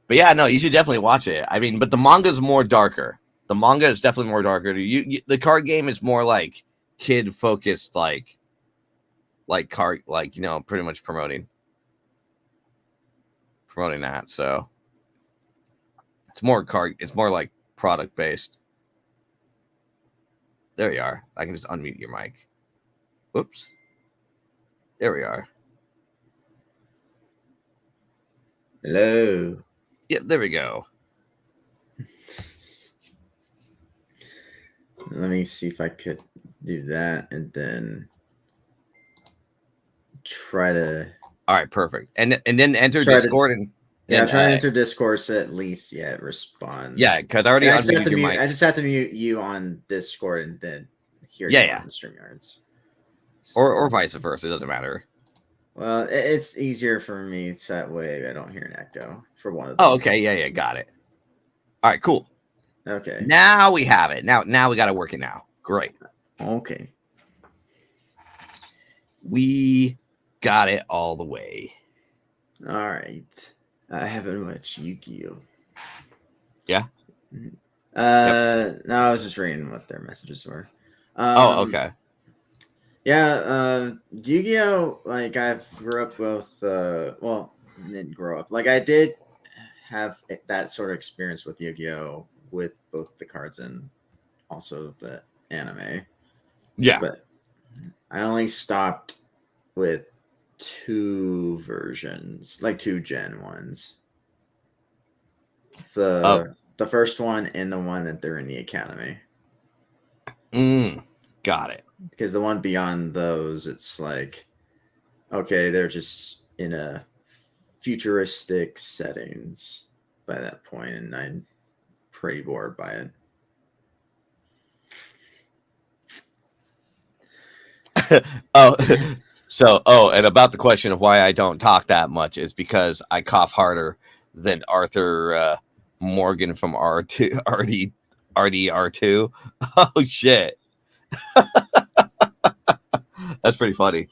S2: But yeah, no, you should definitely watch it. I mean, but the manga's more darker. The manga is definitely more darker. The card game is more like kid focused, like card, like, you know, pretty much promoting that. So it's more like product based. There you are. I can just unmute your mic. Oops. There we are.
S4: Hello.
S2: Yep, there we go.
S4: Let me see if I could do that and then try to.
S2: All right, perfect. And then enter Discord and
S4: try to enter Discord so at least it responds.
S2: Yeah, because I already unmuted your mic.
S4: I just have to mute you on Discord and then hear you on StreamYards.
S2: So, or vice versa. It doesn't matter.
S4: Well, it's easier for me so that way I don't hear an echo for one of them.
S2: Oh, okay. Yeah, got it. All right, cool.
S4: Okay.
S2: Now we have it. Now we got to work it now. Great.
S4: Okay.
S2: We got it all the way.
S4: All right. I haven't watched Yu-Gi-Oh.
S2: Yeah.
S4: No, I was just reading what their messages were.
S2: Okay.
S4: Yeah, Yu-Gi-Oh, like I grew up with well, didn't grow up. Like I did have that sort of experience with Yu-Gi-Oh with both the cards and also the anime.
S2: Yeah.
S4: But I only stopped with 2 versions, like 2 Gen ones. The first one and the one that they're in the academy.
S2: Got it.
S4: Because the one beyond those, it's like, okay, they're just in a futuristic settings by that point, and I'm pretty bored by it.
S2: And about the question of why I don't talk that much is because I cough harder than Arthur Morgan from R2 RDR2. Oh shit. That's pretty funny.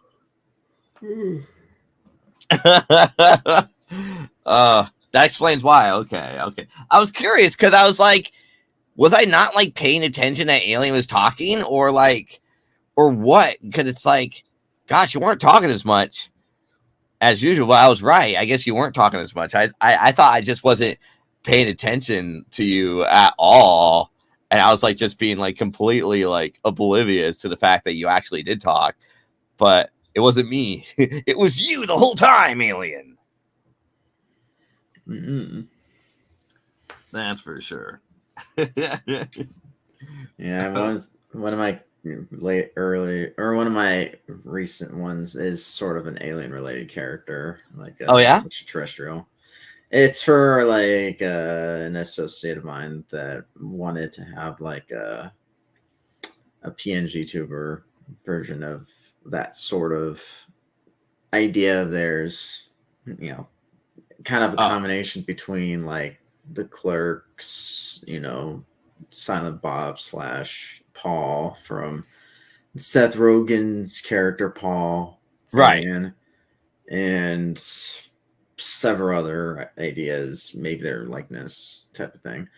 S2: That explains why. Okay. I was curious because I was like, was I not like paying attention that Alien was talking, or what? Because it's like, gosh, you weren't talking as much as usual. I was right. I guess you weren't talking as much. I thought I just wasn't paying attention to you at all, and I was like just being like completely like oblivious to the fact that you actually did talk, but it wasn't me. It was you the whole time, Alien.
S4: Mm-hmm.
S2: That's for sure.
S4: Yeah, one of my one of my recent ones is sort of an alien related character, like extraterrestrial. It's for like an associate of mine that wanted to have like a PNG tuber version of that sort of idea of theirs, you know, kind of a combination between like the Clerks, you know, Silent Bob / Paul from Seth Rogen's character Paul,
S2: right?
S4: And several other ideas, maybe their likeness type of thing.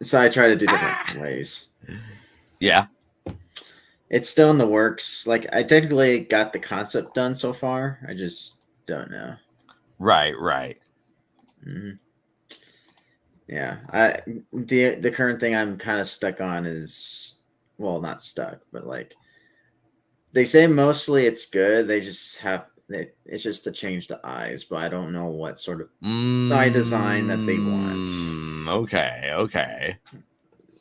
S4: So I try to do different ways.
S2: Yeah.
S4: It's still in the works. Like I technically got the concept done so far. I just don't know.
S2: Right.
S4: Mm-hmm. Yeah. The current thing I'm kind of stuck on is, well, not stuck, but like they say mostly it's good. They just have it's just to change the eyes, but I don't know what sort of eye design that they want.
S2: Okay.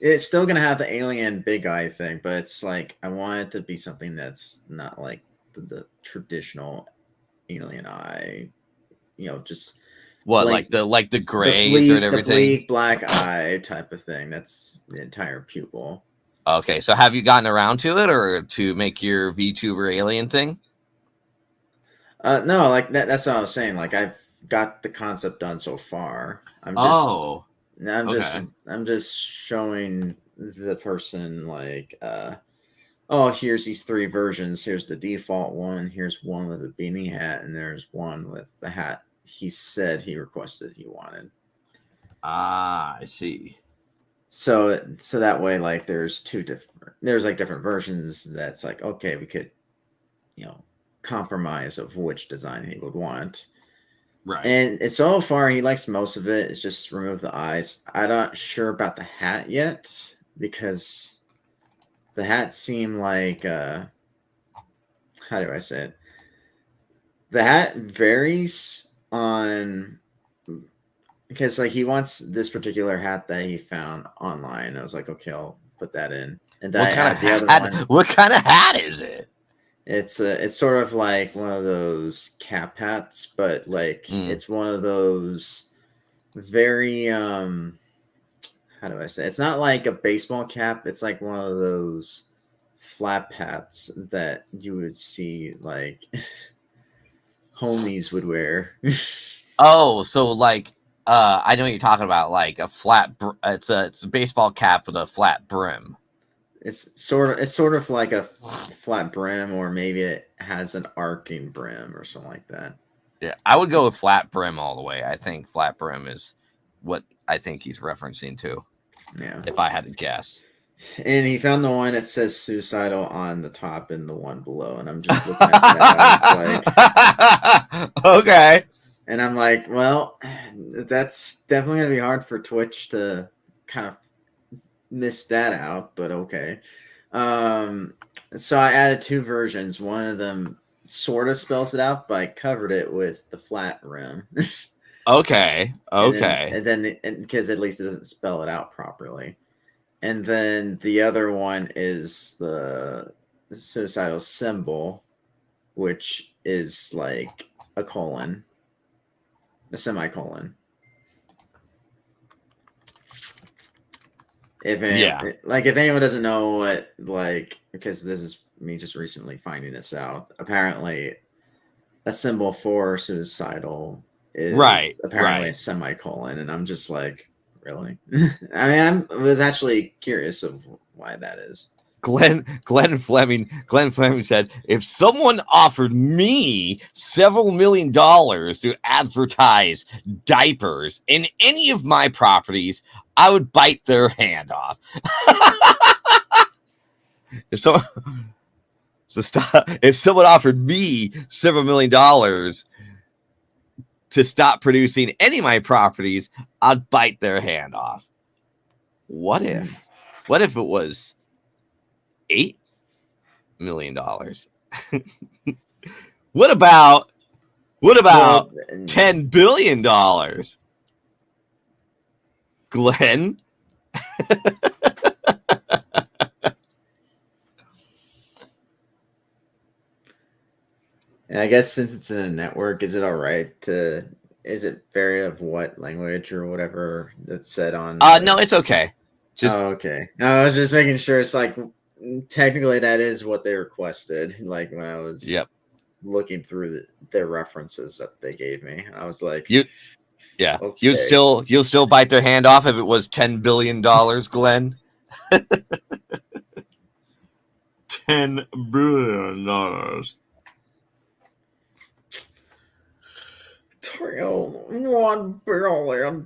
S4: It's still gonna have the alien big eye thing, but it's like I want it to be something that's not like the traditional alien eye. You know, just
S2: what like the grays and everything,
S4: the bleak black eye type of thing. That's the entire pupil.
S2: Okay, so have you gotten around to it, or to make your VTuber alien thing?
S4: No, like that's what I was saying. Like I've got the concept done so far. I'm just showing the person like, here's these 3 versions. Here's the default one. Here's one with a beanie hat, and there's one with the hat he said he requested he wanted.
S2: I see.
S4: So that way, like, there's different versions. That's like, okay, we could, you know, compromise of which design he would want.
S2: Right.
S4: And so far, he likes most of it. It's just remove the eyes. I'm not sure about the hat yet, because the hat seemed like, how do I say it? The hat varies on, because like he wants this particular hat that he found online. I was like, okay, I'll put that in. And then
S2: what kind of hat is it?
S4: It's sort of like one of those cap hats, but like it's one of those very how do I say? It's not like a baseball cap. It's like one of those flap hats that you would see like homies would wear.
S2: Oh, so like I know what you're talking about, like a flat. It's a baseball cap with a flat brim.
S4: It's sort of like a flat brim, or maybe it has an arcing brim or something like that.
S2: Yeah, I would go with flat brim all the way. I think flat brim is what I think he's referencing to.
S4: Yeah,
S2: if I had to guess.
S4: And he found the one that says suicidal on the top and the one below, and I'm just looking at that.
S2: Like, okay.
S4: And I'm like, well, that's definitely gonna be hard for Twitch to kind of miss that out, but okay. So I added 2 versions. One of them sort of spells it out, but I covered it with the flat rim.
S2: Okay.
S4: And then because at least it doesn't spell it out properly. And then the other one is the suicidal symbol, which is like a colon, a semicolon. If anyone doesn't know what, like, because this is me just recently finding this out, apparently a symbol for suicidal is apparently a semicolon, and I'm just like, really? I mean, I was actually curious of why that is.
S2: Glenn Fleming said, if someone offered me several $1 million to advertise diapers in any of my properties, I would bite their hand off. If someone offered me several $1 million to stop producing any of my properties, I'd bite their hand off. What if it was $8 million? What about $10 billion? Glenn?
S4: And I guess since it's in a network, is it all right is it fair of what language or whatever that's said on?
S2: No, it's okay.
S4: Okay. No, I was just making sure. It's like, technically that is what they requested. Like when I was looking through their references that they gave me, I was like, okay.
S2: You'll still bite their hand off if it was $10 billion, Glenn. $10 billion.
S4: $1 billion.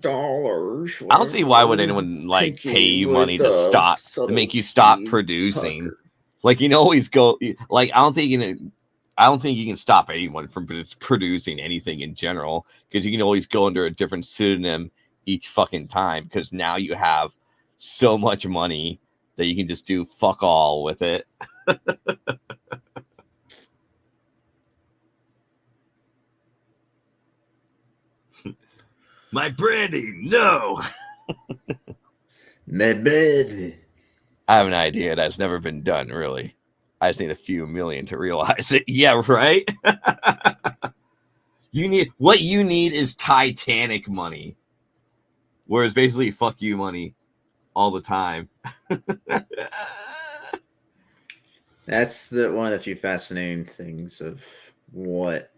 S2: I don't see why would anyone like pay you money to make you stop producing. Pucker. Like, you can always go. Like, I don't think you can stop anyone from producing anything in general, because you can always go under a different pseudonym each fucking time, because now you have so much money that you can just do fuck all with it. My brandy, no.
S4: My brandy.
S2: I have an idea that's never been done, really. I just need a few million to realize it. Yeah, right? What you need is Titanic money. Whereas basically fuck you money all the time.
S4: That's one of the few fascinating things of what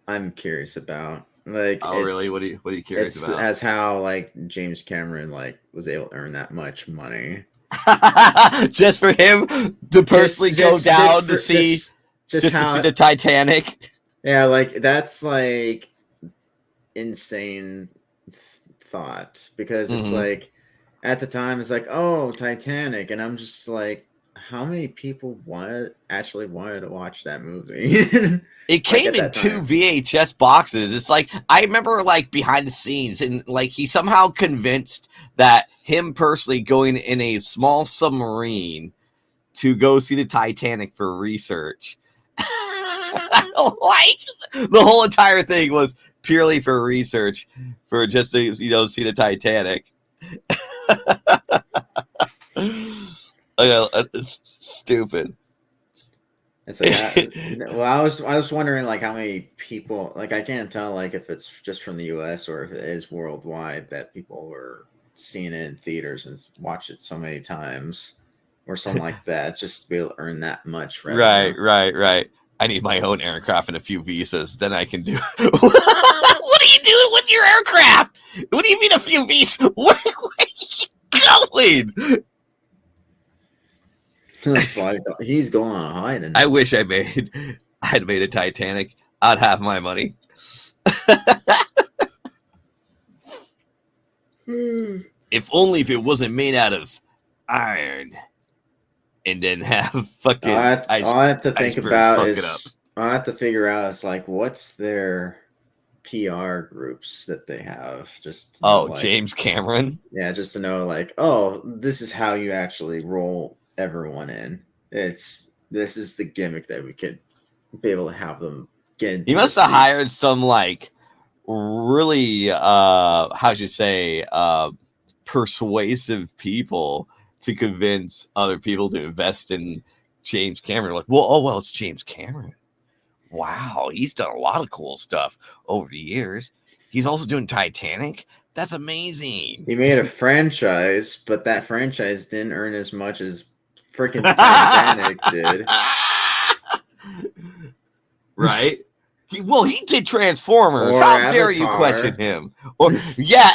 S4: I'm curious about. Like,
S2: really? What are you curious about?
S4: As how like James Cameron like was able to earn that much money.
S2: Just for him to personally go down to see the Titanic.
S4: Yeah, like that's like insane thought, because it's like at the time it's like, oh, Titanic, and I'm just like, how many people actually wanted to watch that movie?
S2: It came in 2 VHS boxes. It's like, I remember like behind the scenes, and like he somehow convinced that him personally going in a small submarine to go see the Titanic for research. Like the whole entire thing was purely for research, for just to, see the Titanic. It's stupid.
S4: It's like, I was wondering like how many people, like I can't tell like if it's just from the US or if it is worldwide, that people were seeing it in theaters and watched it so many times or something like that, just to be able to earn that much revenue.
S2: Right. I need my own aircraft and a few visas. Then I can do. What are you doing with your aircraft? What do you mean a few visas? Where are you going?
S4: It's like he's going on hiding.
S2: I wish I'd made a Titanic. I'd have my money. If only if it wasn't made out of iron, and then have fucking.
S4: All I have to think about is I have to figure out is like what's their PR groups that they have. Just to know, like,
S2: James Cameron.
S4: Yeah, just to know like, oh, this is how you actually roll everyone in. This is the gimmick that we could be able to have them get.
S2: He must have hired some like really how should you say persuasive people to convince other people to invest in James Cameron. Like, well, it's James Cameron. Wow, he's done a lot of cool stuff over the years. He's also doing Titanic. That's amazing.
S4: He made a franchise, but that franchise didn't earn as much as freaking Titanic did.
S2: Right? He did Transformers.
S4: Or
S2: How
S4: Avatar.
S2: dare you question him? Or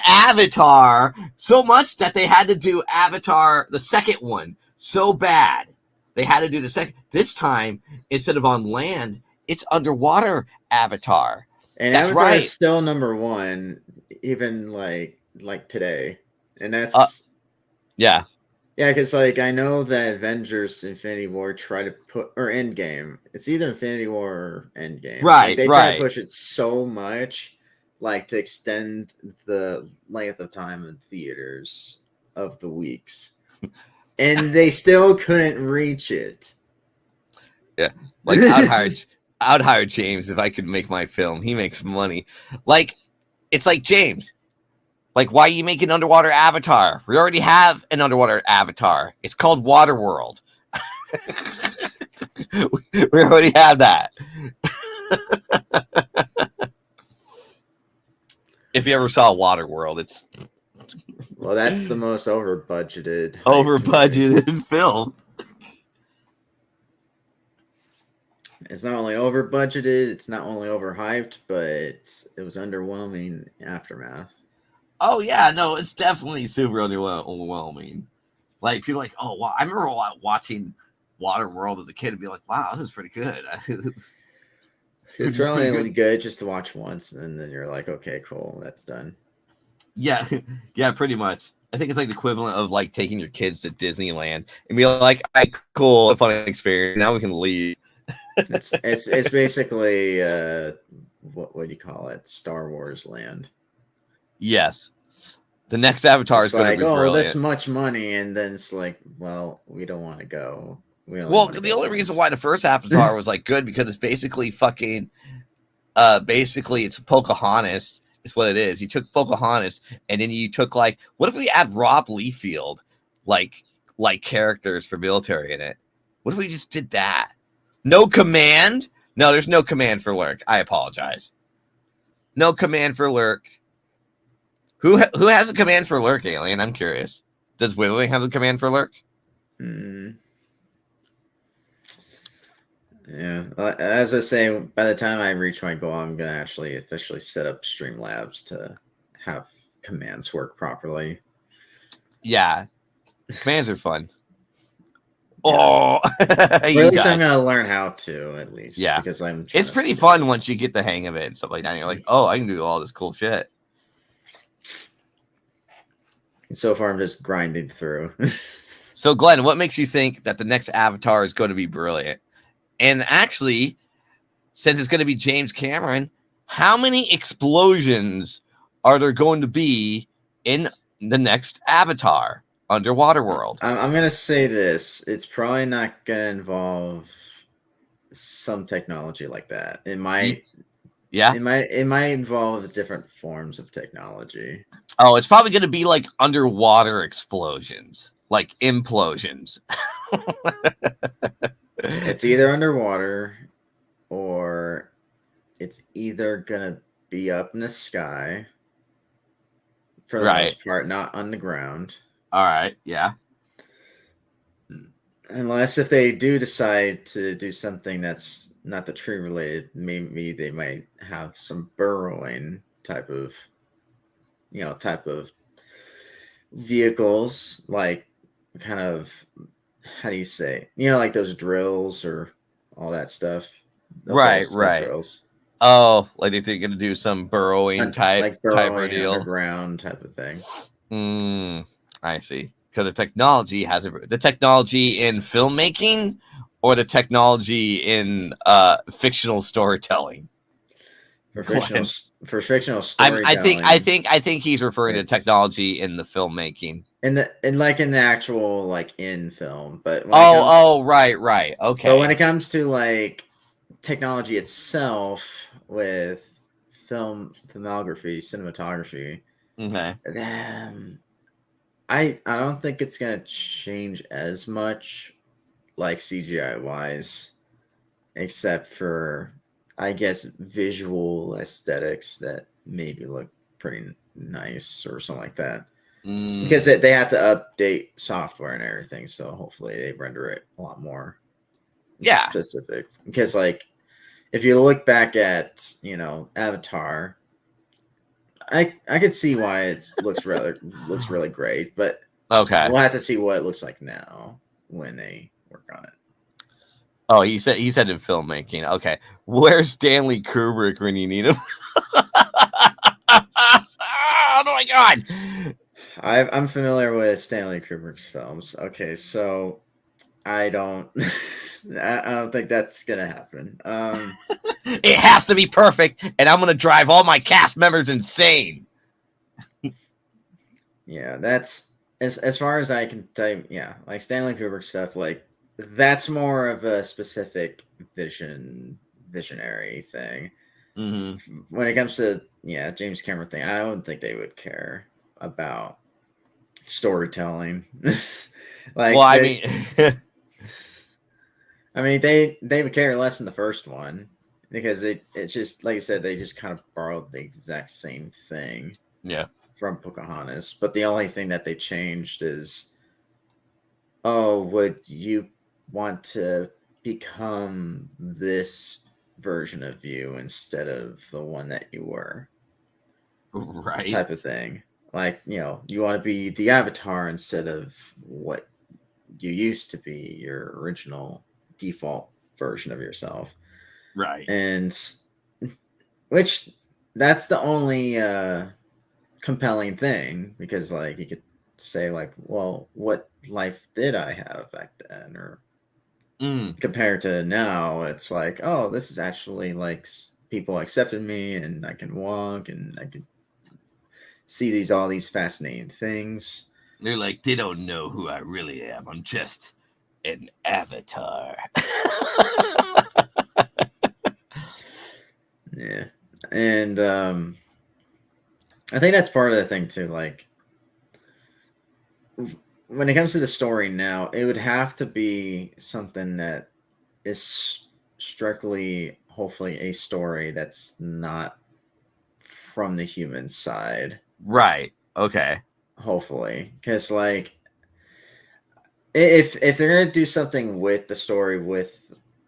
S2: Avatar. So much that they had to do Avatar, the second one, so bad. They had to do the second. This time, instead of on land, it's underwater Avatar.
S4: And
S2: that's
S4: Avatar
S2: right.
S4: is still number one, even like today. And that's
S2: yeah.
S4: Yeah, because like I know that Avengers Infinity War try to put or Endgame. It's either Infinity War or Endgame.
S2: Right,
S4: like, they try to push it so much, like to extend the length of time in theaters of the weeks, and they still couldn't reach it.
S2: Yeah, like I'd hire James if I could make my film. He makes money. Like it's like James. Like, why are you making underwater Avatar? We already have an underwater Avatar. It's called Waterworld. We already have that. If you ever saw Waterworld, it's
S4: that's the most over-budgeted
S2: film.
S4: It's not only over-budgeted, it's not only overhyped, but it was underwhelming aftermath.
S2: Oh yeah, no, it's definitely super underwhelming. Like people are like, oh wow, I remember watching Waterworld as a kid and be like, wow, this is pretty good.
S4: It's really good just to watch once, and then you're like, okay, cool, that's done.
S2: Yeah, yeah, pretty much. I think it's like the equivalent of like taking your kids to Disneyland and be like, all right, cool, a fun experience. Now we can leave.
S4: It's basically what do you call it? Star Wars land.
S2: Yes. The next Avatar is going to be brilliant.
S4: This much money, and then it's like, well, we don't want to go.
S2: The only reason why the first Avatar was like good because it's basically fucking it's Pocahontas. It's what it is. You took Pocahontas and then you took like, what if we add Rob Liefeld like characters for military in it? What if we just did that? No command? No, there's no command for Lurk. I apologize. No command for Lurk. Who has a command for Lurk, Alien? I'm curious. Does Willie have a command for Lurk?
S4: Yeah. As I was saying, by the time I reach my goal, I'm going to actually officially set up Streamlabs to have commands work properly.
S2: Yeah. Commands are fun. Oh,
S4: at least I'm gonna learn how to, at least.
S2: Yeah,
S4: because
S2: it's pretty fun once you get the hang of it and stuff like that. And you're like, oh, I can do all this cool shit.
S4: And so far, I'm just grinding through.
S2: So, Glenn, what makes you think that the next Avatar is going to be brilliant? And actually, since it's going to be James Cameron, how many explosions are there going to be in the next Avatar? Underwater world.
S4: I'm gonna say this. It's probably not gonna involve some technology like that. It might.
S2: Yeah.
S4: It might involve different forms of technology.
S2: Oh, it's probably gonna be like underwater explosions, like implosions.
S4: It's either underwater, or it's either gonna be up in the sky. For the most part, not on the ground.
S2: All right, yeah.
S4: Unless if they do decide to do something that's not the tree related, maybe they might have some burrowing type of vehicles, like kind of, how do you say, like those drills or all that stuff.
S2: Right.
S4: Drills.
S2: Oh, like they're gonna do some burrowing type ordeal,
S4: underground type of thing.
S2: I see. Because the technology in filmmaking, or the technology in fictional storytelling.
S4: For fictional storytelling,
S2: I think he's referring to technology in the filmmaking.
S4: In the actual, like, in film, but
S2: right, okay.
S4: But when it comes to like technology itself with cinematography,
S2: okay,
S4: I don't think it's gonna change as much, like CGI wise, except for, I guess, visual aesthetics that maybe look pretty nice or something like that. Because they have to update software and everything, so hopefully they render it a lot more specific. Because, like, if you look back at Avatar, I could see why it looks really great, but
S2: okay,
S4: we'll have to see what it looks like now when they work on it.
S2: Oh, he said in filmmaking. Okay, where's Stanley Kubrick when you need him? Oh my god!
S4: I'm familiar with Stanley Kubrick's films. Okay, so I don't think that's gonna happen.
S2: It has to be perfect, and I'm gonna drive all my cast members insane.
S4: Yeah, that's as far as I can tell you. Yeah, like Stanley Kubrick stuff, like that's more of a specific visionary thing.
S2: Mm-hmm.
S4: When it comes to James Cameron thing, I don't think they would care about storytelling. Like,
S2: well,
S4: I mean, they would care less in the first one because it's just, like I said, they just kind of borrowed the exact same thing.
S2: Yeah.
S4: From Pocahontas, but the only thing that they changed is, would you want to become this version of you instead of the one that you were?
S2: Right.
S4: Type of thing. Like, you want to be the avatar instead of what you used to be, your original default version of yourself.
S2: Right.
S4: And which that's the only compelling thing, because like you could say, like, well, what life did I have back then, or compared to now, it's like, oh, this is actually like people accepted me and I can walk and I can see all these fascinating things.
S2: They're like, they don't know who I really am. I'm just an avatar.
S4: Yeah. And I think that's part of the thing too. Like, when it comes to the story now, it would have to be something that is strictly, hopefully, a story that's not from the human side.
S2: Right. Okay.
S4: Hopefully, because like, if they're gonna do something with the story with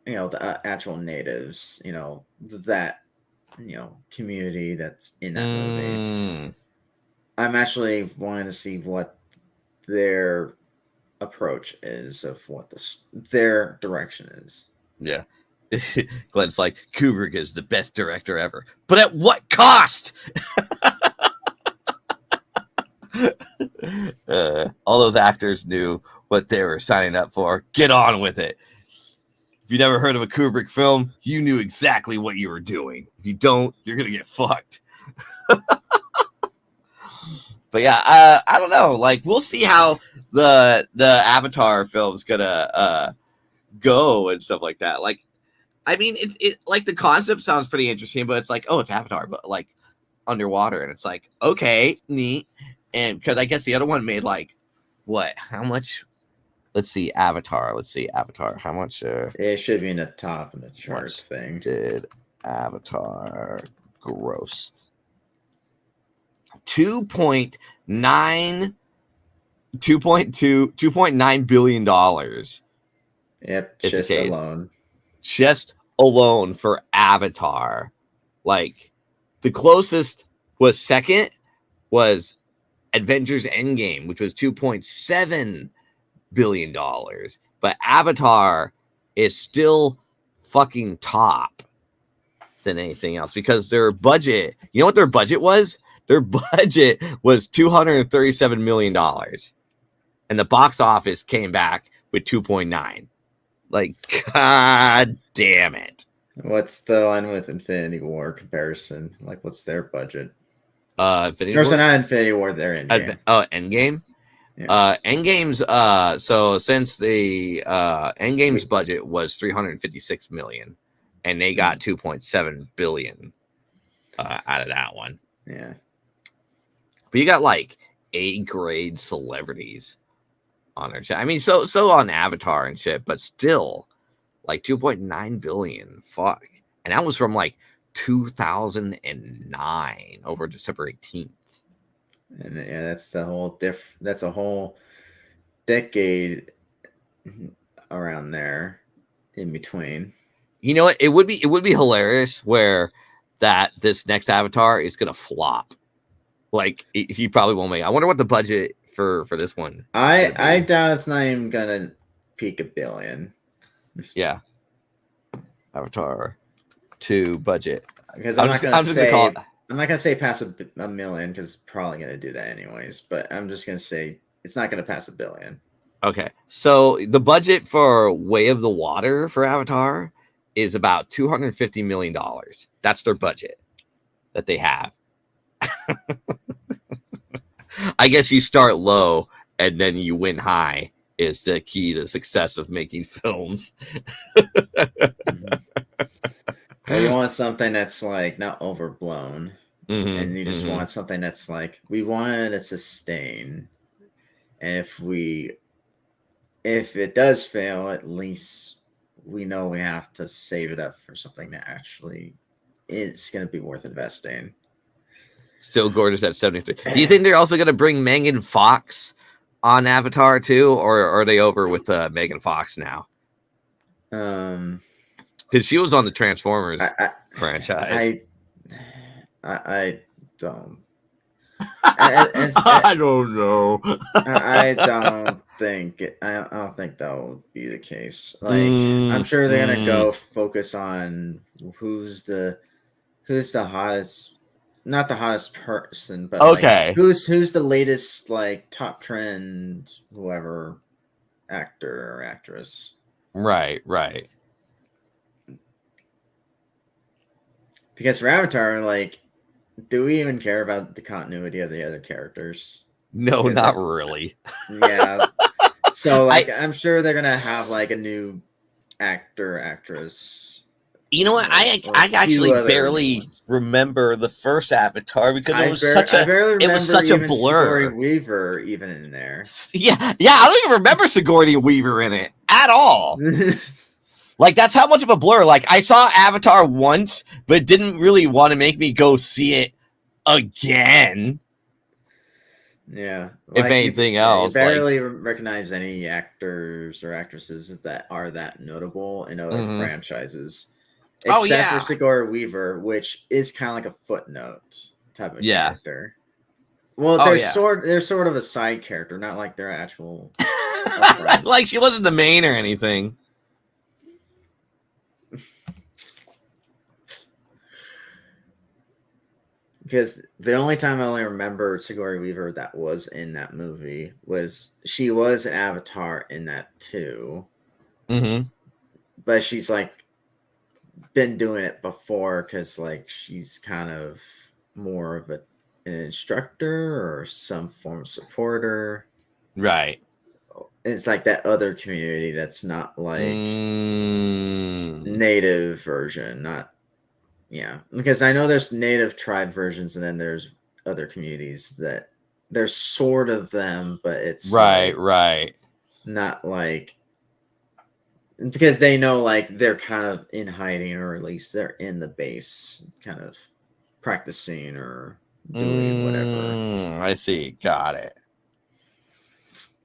S4: the actual natives, that community that's in that movie, I'm actually wanting to see what their approach is, of what their direction is.
S2: Yeah. Glenn's like, Kubrick is the best director ever, but at what cost? All those actors knew what they were signing up for. Get on with it. If you never heard of a Kubrick film, you knew exactly what you were doing. If you don't, you're gonna get fucked. But yeah, I don't know. Like, we'll see how the Avatar film's gonna go and stuff like that. Like, I mean, it like the concept sounds pretty interesting, but it's like, oh, it's Avatar, but like underwater, and it's like, okay, neat. And because I guess the other one made like what? How much? Let's see, Avatar. How much?
S4: It should be in the top of the chart thing.
S2: Did Avatar gross? $2.9 billion.
S4: Yep,
S2: is
S4: just
S2: the case.
S4: alone.
S2: Just alone for Avatar. Like, the closest was second was Avengers Endgame, which was $2.7 billion. But Avatar is still fucking top than anything else because their budget, you know what their budget was? Their budget was $237 million. And the box office came back with 2.9. Like, god damn it.
S4: What's the one with Infinity War comparison? Like, what's their budget?
S2: Infinity
S4: War?
S2: War?
S4: Not Infinity War, their Endgame.
S2: Endgame? Yeah. Endgame's, so since the Endgame's budget was $356 million, and they got $2.7 billion out of that one.
S4: Yeah.
S2: But you got, like, A-grade celebrities on their chat. I mean, so on Avatar and shit, but still, like, 2.9 billion. Fuck. And that was from, like, 2009 over December 18th.
S4: And yeah, that's the whole that's a whole decade around there in between.
S2: You know what? It would be hilarious where that this next Avatar is gonna flop. Like, he probably won't make. I wonder what the budget for this one.
S4: I doubt it's not even gonna peak $1 billion.
S2: Yeah. Avatar 2 budget.
S4: Because I'm not gonna say pass $1 million because it's probably gonna do that anyways. But I'm just gonna say it's not gonna pass $1 billion.
S2: Okay, so the budget for Way of the Water for Avatar is about $250 million. That's their budget that they have. I guess you start low and then you win high is the key to the success of making films.
S4: Well, you want something that's like not overblown, and you just want something that's like we want to sustain. And if it does fail, at least we know we have to save it up for something that actually is going to be worth investing. Still gorgeous at 73. Do you think they're also going to bring Megan Fox on Avatar too, or are they over with Megan Fox now? Because she was on the Transformers franchise. I don't. I don't know. I don't think that will be the case. Like, I'm sure they're gonna go focus on who's the hottest. Not the hottest person, but okay, like, who's the latest, like, top trend, whoever, actor or actress. Right. Because for Avatar, like, do we even care about the continuity of the other characters? No, because not really. Yeah. So, like, I'm sure they're gonna have, like, a new actor, actress. You know what? I actually barely remember the first Avatar because it was such a blur. Sigourney Weaver even in there. Yeah, I don't even remember Sigourney Weaver in it at all. Like, that's how much of a blur. Like, I saw Avatar once, but didn't really want to make me go see it again. Yeah. If like, anything else. I barely recognize any actors or actresses that are that notable in other franchises. Except for Sigourney Weaver, which is kind of like a footnote type of character. Well, they're sort of a side character, not like their actual. Like, she wasn't the main or anything. Because the only time I only remember Sigourney Weaver that was in that movie was she was an Avatar in that too. But she's like been doing it before because like she's kind of more of an instructor or some form of supporter. Right. It's like that other community that's not like native version, not. Yeah, because I know there's native tribe versions, and then there's other communities that there's sort of them, but it's right, not like because they know like they're kind of in hiding, or at least they're in the base, kind of practicing or doing whatever. I see. Got it.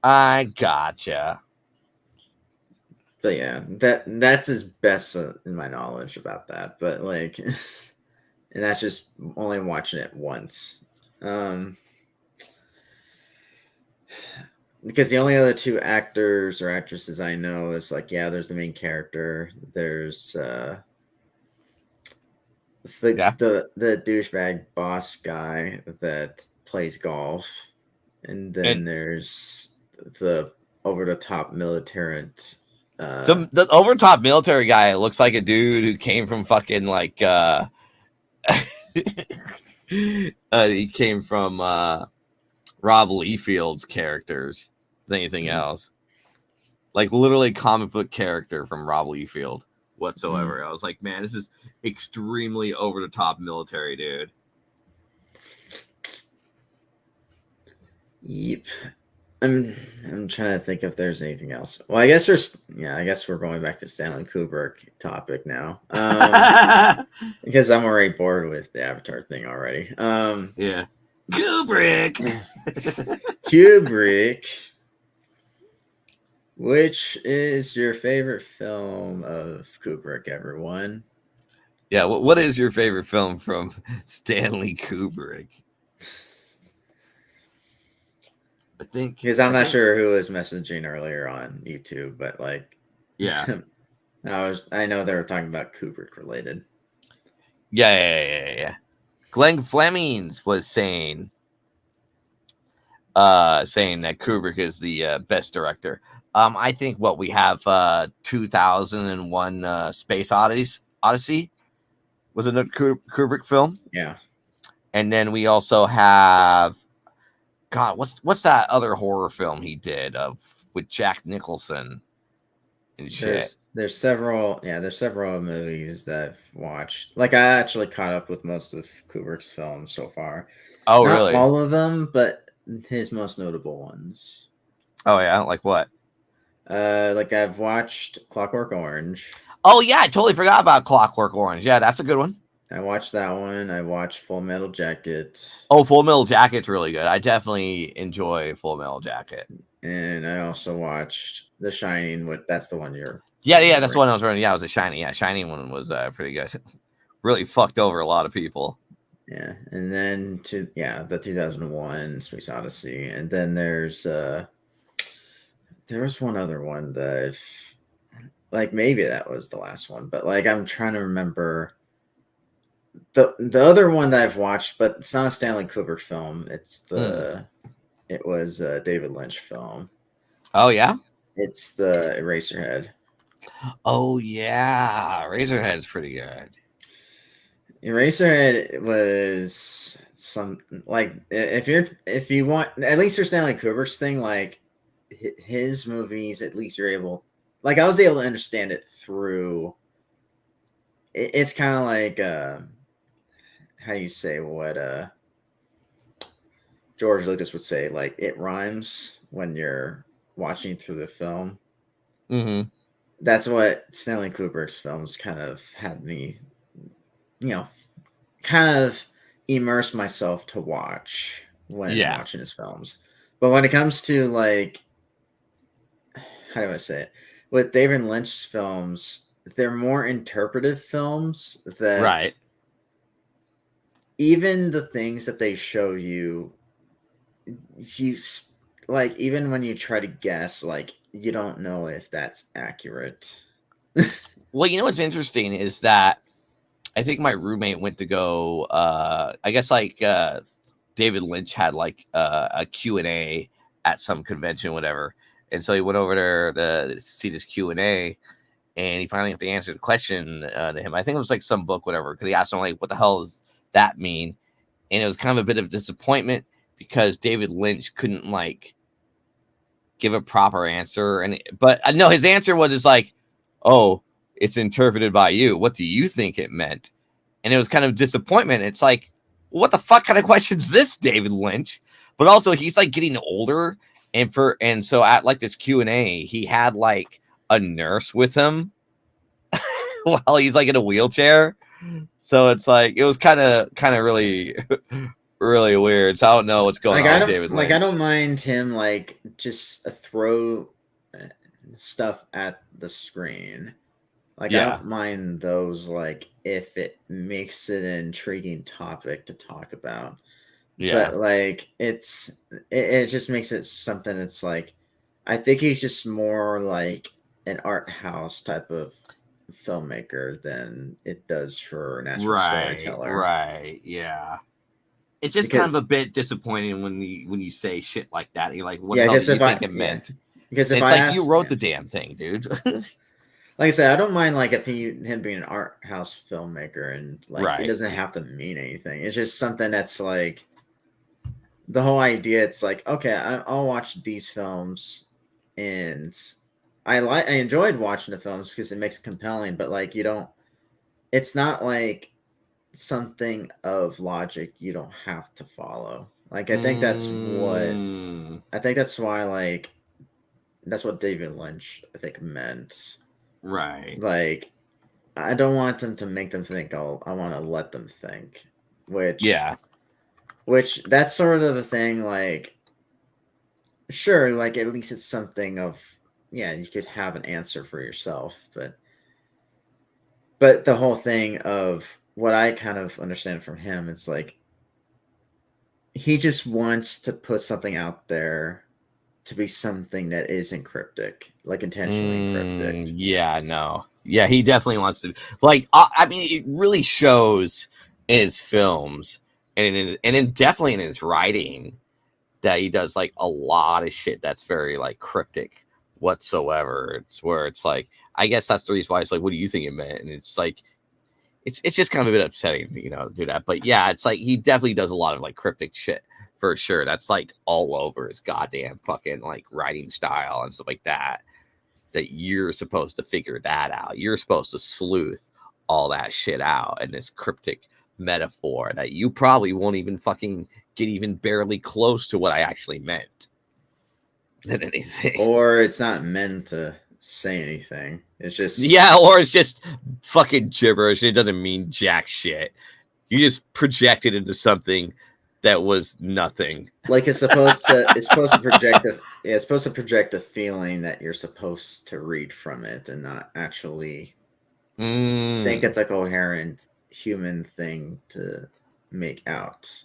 S4: I gotcha. But yeah, that's his best in my knowledge about that. But like, and that's just only watching it once. Because the only other two actors or actresses I know is like, yeah, there's the main character. There's the douchebag boss guy that plays golf, and then there's the over the top military.
S2: The over top military guy looks like a dude who came from fucking like he came from Rob Liefeld's characters than anything else. Like literally comic book character from Rob Liefeld whatsoever. I was like, man, this is extremely over the top military dude.
S4: Yep. I'm trying to think if there's anything else. Well, I guess we're going back to Stanley Kubrick topic now. Because I'm already bored with the Avatar thing already.
S2: Yeah. Kubrick.
S4: Which is your favorite film of Kubrick, everyone?
S2: Yeah, what is your favorite film from Stanley Kubrick? I think
S4: because I'm not sure who was messaging earlier on YouTube, but like,
S2: yeah,
S4: I know they were talking about Kubrick related.
S2: Yeah. Glenn Flemings was saying that Kubrick is the best director. I think what we have 2001 Space Odyssey was another Kubrick film.
S4: Yeah. And
S2: then we also have what's that other horror film he did with Jack Nicholson and shit?
S4: There's several movies that I've watched. Like I actually caught up with most of Kubrick's films so far.
S2: Oh,
S4: not
S2: really?
S4: All of them, but his most notable ones.
S2: Oh yeah, like what?
S4: Like I've watched Clockwork Orange.
S2: Oh yeah, I totally forgot about Clockwork Orange. Yeah, that's a good one.
S4: I watched that one. I watched Full Metal Jacket.
S2: Oh, Full Metal Jacket's really good. I definitely enjoy Full Metal Jacket.
S4: And I also watched The Shining. That's the one you're.
S2: Yeah, that's the one I was running. Yeah, it was The Shining. Yeah, Shining one was pretty good. Really fucked over a lot of people.
S4: Yeah, and then the 2001 Space Odyssey, and then there's one other one that maybe that was the last one, but like I'm trying to remember the other one that I've watched, but it's not a Stanley Kubrick film. It was a David Lynch film.
S2: Oh yeah,
S4: it's the Eraserhead.
S2: Oh yeah, Eraserhead's pretty good.
S4: Eraserhead was some if you want, at least for Stanley Kubrick's thing, like his movies, at least you're able, like I was able to understand it through. It's kind of like how do you say what George Lucas would say, like it rhymes when you're watching through the film.
S2: Mm-hmm.
S4: That's what Stanley Kubrick's films kind of had me, kind of immerse myself to watch when watching his films. But when it comes to like, how do I say it? With David Lynch's films, they're more interpretive films that even the things that they show you like, even when you try to guess, like you don't know if that's accurate.
S2: Well, what's interesting is that I think my roommate went to go, I guess like David Lynch had like a Q&A at some convention, whatever. And so he went over there to see this Q&A, and he finally had to answer the question to him. I think it was like some book, whatever, because he asked him like, what the hell does that mean? And it was kind of a bit of disappointment because David Lynch couldn't like give a proper answer. But no, his answer was just like, oh, it's interpreted by you. What do you think it meant? And it was kind of disappointment. It's like, what the fuck kind of question is this, David Lynch? But also he's like getting older. And so at like this Q&A, he had like a nurse with him while he's like in a wheelchair. So it's like, it was kind of really, really weird. So I don't know what's going on with David Lynch.
S4: Like, I don't mind him like just stuff at the screen. Like, I
S2: Yeah.
S4: don't mind those, like, if it makes it an intriguing topic to talk about.
S2: Yeah.
S4: But, like, it just makes it something that's, like, I think he's just more like an art house type of filmmaker than it does for an actual storyteller.
S2: Right, yeah. It's just kind of a bit disappointing when you say shit like that. You're like, what the hell do you think it meant?
S4: Because if
S2: it's
S4: I
S2: like
S4: asked,
S2: you wrote the damn thing, dude.
S4: Like I said, I don't mind like if him being an art house filmmaker and like it doesn't have to mean anything. It's just something that's like the whole idea. It's like, okay, I'll watch these films, and I enjoyed watching the films because it makes it compelling. But like it's not like something of logic you don't have to follow. Like I think that's why like that's what David Lynch I think meant.
S2: Right.
S4: Like, I don't want them to make them think. I want to let them think. Which that's sort of the thing. Like, sure, like at least it's something of you could have an answer for yourself, but the whole thing of what I kind of understand from him, it's like he just wants to put something out there to be something that isn't cryptic, like intentionally cryptic.
S2: Yeah, no. Yeah, he definitely wants to. Like, I mean, it really shows in his films and definitely in his writing that he does like a lot of shit that's very like cryptic whatsoever. It's where it's like, I guess that's the reason why it's like, what do you think it meant? And it's like, it's just kind of a bit upsetting, to do that. But yeah, it's like he definitely does a lot of like cryptic shit. For sure. That's like all over his goddamn fucking like writing style and stuff like that. That you're supposed to figure that out. You're supposed to sleuth all that shit out in this cryptic metaphor that you probably won't even fucking get even barely close to what I actually meant. Than anything.
S4: Or it's not meant to say anything. It's just
S2: or it's just fucking gibberish. It doesn't mean jack shit. You just project it into something that was nothing.
S4: Like it's supposed to project a feeling that you're supposed to read from it and not actually think it's a coherent human thing to make out.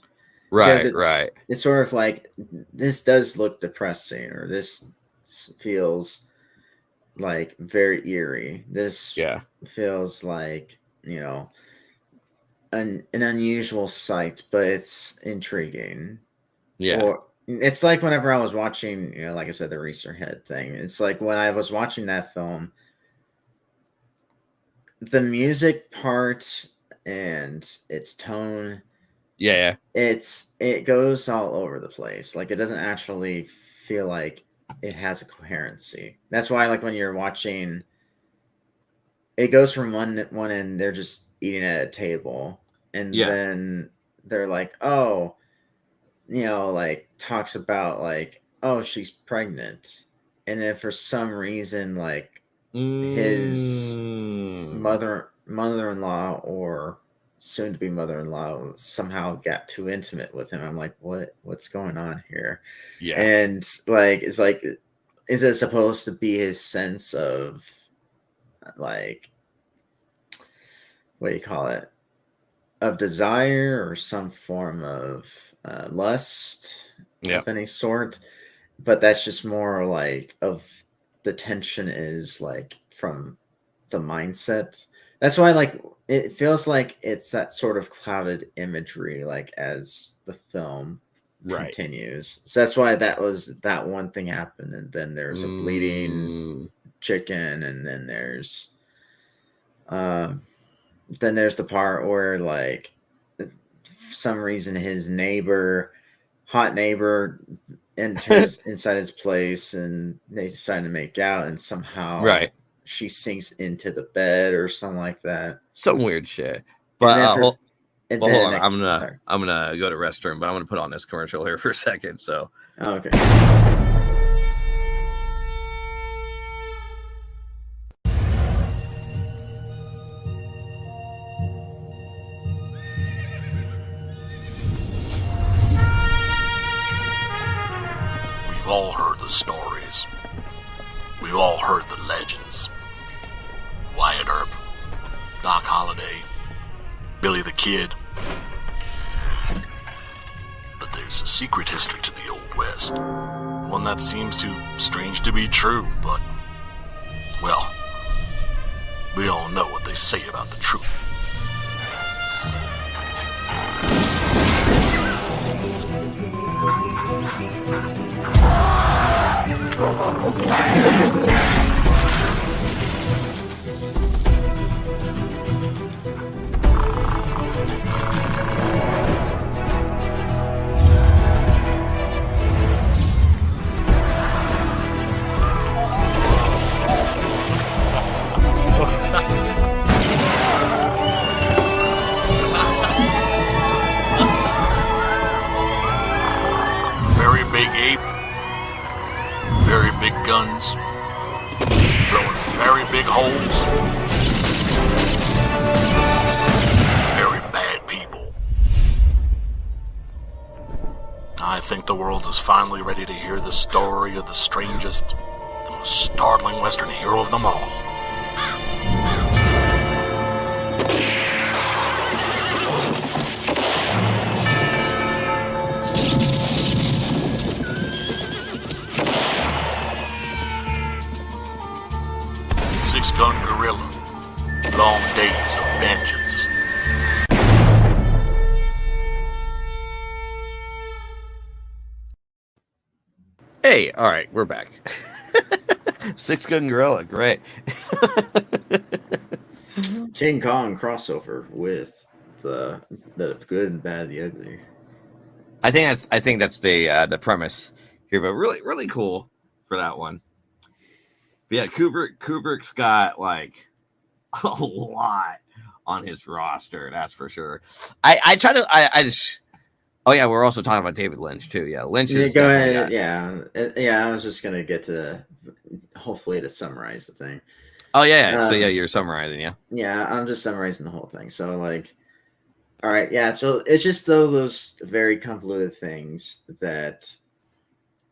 S2: Right.
S4: It's sort of like this does look depressing, or this feels like very eerie. This feels like, an unusual sight, but it's intriguing.
S2: Yeah.
S4: Or it's like whenever I was watching, like I said, the Eraserhead thing. It's like when I was watching that film, the music part and its tone.
S2: Yeah.
S4: It goes all over the place. Like it doesn't actually feel like it has a coherency. That's why, like when you're watching, it goes from one end, they're just eating at a table, and then they're like, oh, like talks about like, oh, she's pregnant, and then for some reason, like his mother-in-law or soon-to-be mother-in-law somehow got too intimate with him. I'm like, what's going on here?
S2: Yeah,
S4: and like, it's like, is it supposed to be his sense of like, what do you call it, of desire or some form of lust of any sort? But that's just more like of the tension is like from the mindset. That's why like it feels like it's that sort of clouded imagery, like as the film continues. So that's why that one thing happened, and then there's a bleeding chicken, and then there's the part where like for some reason his hot neighbor enters inside his place, and they decide to make out, and somehow she sinks into the bed or something like that.
S2: Some weird shit. But hold on. I'm gonna go to the restroom, but I'm gonna put on this commercial here for a second. So
S4: okay.
S5: We've all heard the stories. We've all heard the legends. Wyatt Earp, Doc Holliday, Billy the Kid. But there's a secret history to the Old West. One that seems too strange to be true, but, well, we all know what they say about the truth. Very big ape, very big guns, blowing very big holes, very bad people. I think the world is finally ready to hear the story of the strangest, the most startling Western hero of them all. Six-gun gorilla, long days of vengeance.
S2: Hey, all right, we're back. Six-gun gorilla, great.
S4: King Kong crossover with the good and bad, the ugly.
S2: I think that's the premise here, but really cool for that one. But yeah, Kubrick's got like a lot on his roster, that's for sure. I just. Oh yeah, we're also talking about David Lynch too. Yeah, Lynch is
S4: go ahead. Yeah. I was just gonna get to hopefully to summarize the thing.
S2: Oh yeah. So yeah, you're summarizing, yeah.
S4: Yeah, I'm just summarizing the whole thing. So like, all right, yeah. So it's just those very convoluted things that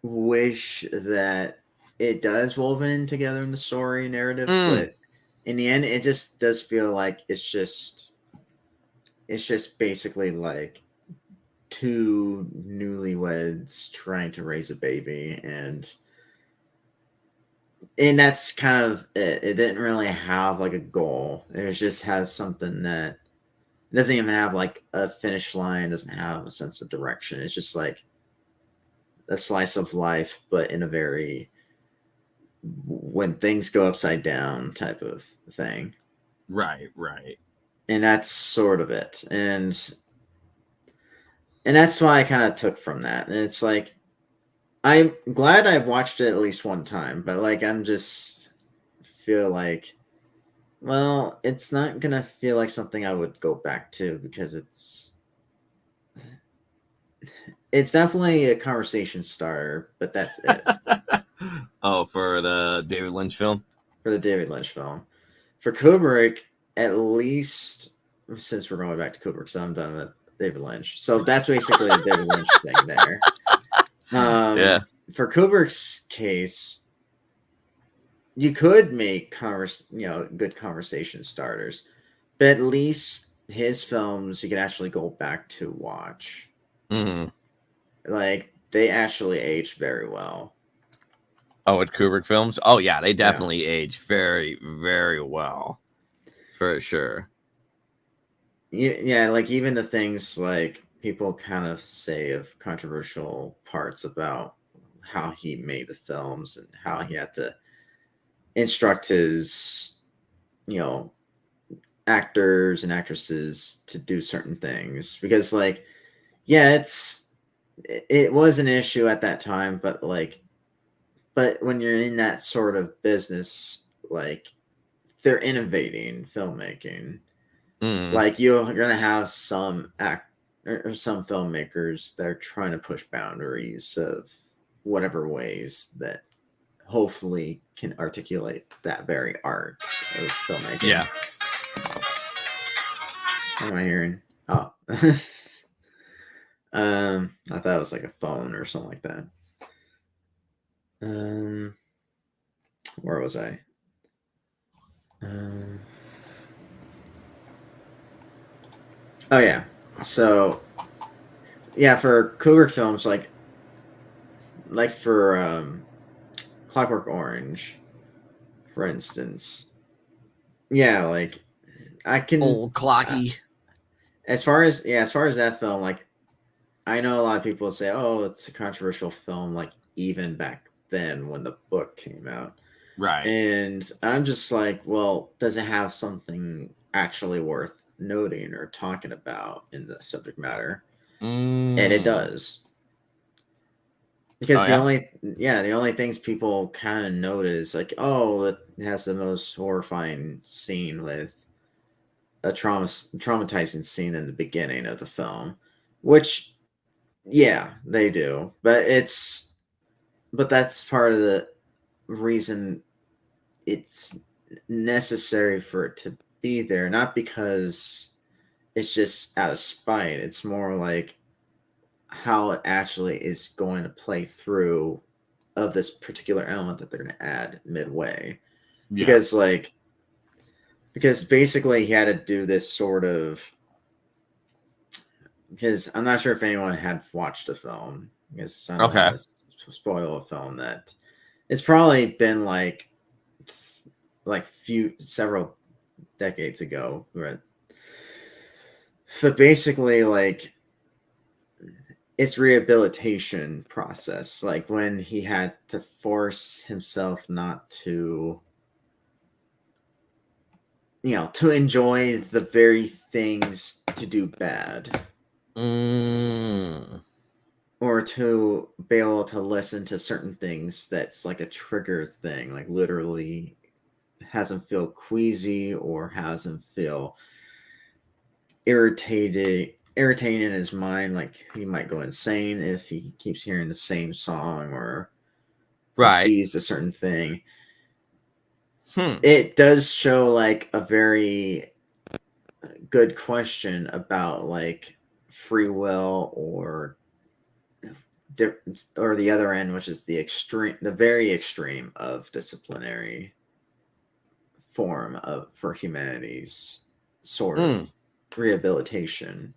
S4: wish that it does woven in together in the story narrative, but in the end, it just does feel like it's just basically like two newlyweds trying to raise a baby, and that's kind of it. It didn't really have like a goal. It just has something that doesn't even have like a finish line, doesn't have a sense of direction. It's just like a slice of life, but in a very when things go upside down type of thing.
S2: Right.
S4: And that's sort of it. And that's why I kind of took from that. And it's like, I'm glad I've watched it at least one time, but like, I'm just feel like, well, it's not going to feel like something I would go back to because it's definitely a conversation starter, but that's it.
S2: Oh, for the David Lynch film?
S4: For the David Lynch film. For Kubrick, at least, since we're going back to Kubrick, so I'm done with David Lynch. So that's basically a David Lynch thing there.
S2: Yeah.
S4: For Kubrick's case, you could make good conversation starters, but at least his films you can actually go back to watch.
S2: Mm-hmm.
S4: Like they actually aged very well.
S2: Oh, with Kubrick films? Oh yeah, they definitely age very, very well, for sure.
S4: Yeah, like even the things like people kind of say of controversial parts about how he made the films and how he had to instruct his, actors and actresses to do certain things because, like, yeah, it was an issue at that time, but when you're in that sort of business, like they're innovating filmmaking. Like you're gonna have some some filmmakers that are trying to push boundaries of whatever ways that hopefully can articulate that very art of filmmaking.
S2: Yeah.
S4: What am I hearing? Oh. I thought it was like a phone or something like that. where was I? Oh yeah. So yeah, for Kubrick films like for Clockwork Orange, for instance. Yeah, like I can
S2: old clocky.
S4: As far as that film, like I know a lot of people say, "Oh, it's a controversial film," like even back then when the book came out.
S2: Right.
S4: And I'm just like, well, does it have something actually worth noting or talking about in the subject matter? And it does. Because the only things people kind of notice, like, oh, it has the most horrifying scene with a traumatizing scene in the beginning of the film, which, yeah, they do. But that's part of the reason it's necessary for it to be there, not because it's just out of spite. It's more like how it actually is going to play through of this particular element that they're going to add midway. Yeah. Because basically he had to do this sort of, because I'm not sure if anyone had watched the film, because I don't want to spoil a film that it's probably been like several decades ago, right? But basically, like, it's rehabilitation process, like when he had to force himself not to, to enjoy the very things to do bad. Or to be able to listen to certain things that's like a trigger thing, like literally has him feel queasy or has him feel irritating in his mind, like he might go insane if he keeps hearing the same song or sees a certain thing. It does show like a very good question about like free will or the other end, which is the very extreme of disciplinary form for humanity's sort of rehabilitation.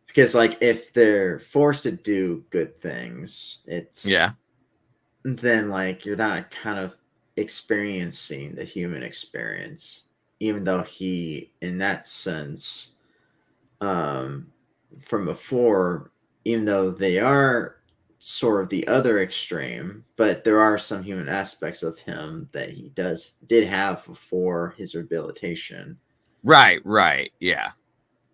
S4: Because like if they're forced to do good things, then like you're not kind of experiencing the human experience, even though he, in that sense, from before, even though they are sort of the other extreme, but there are some human aspects of him that he did have before his rehabilitation.
S2: Right, yeah.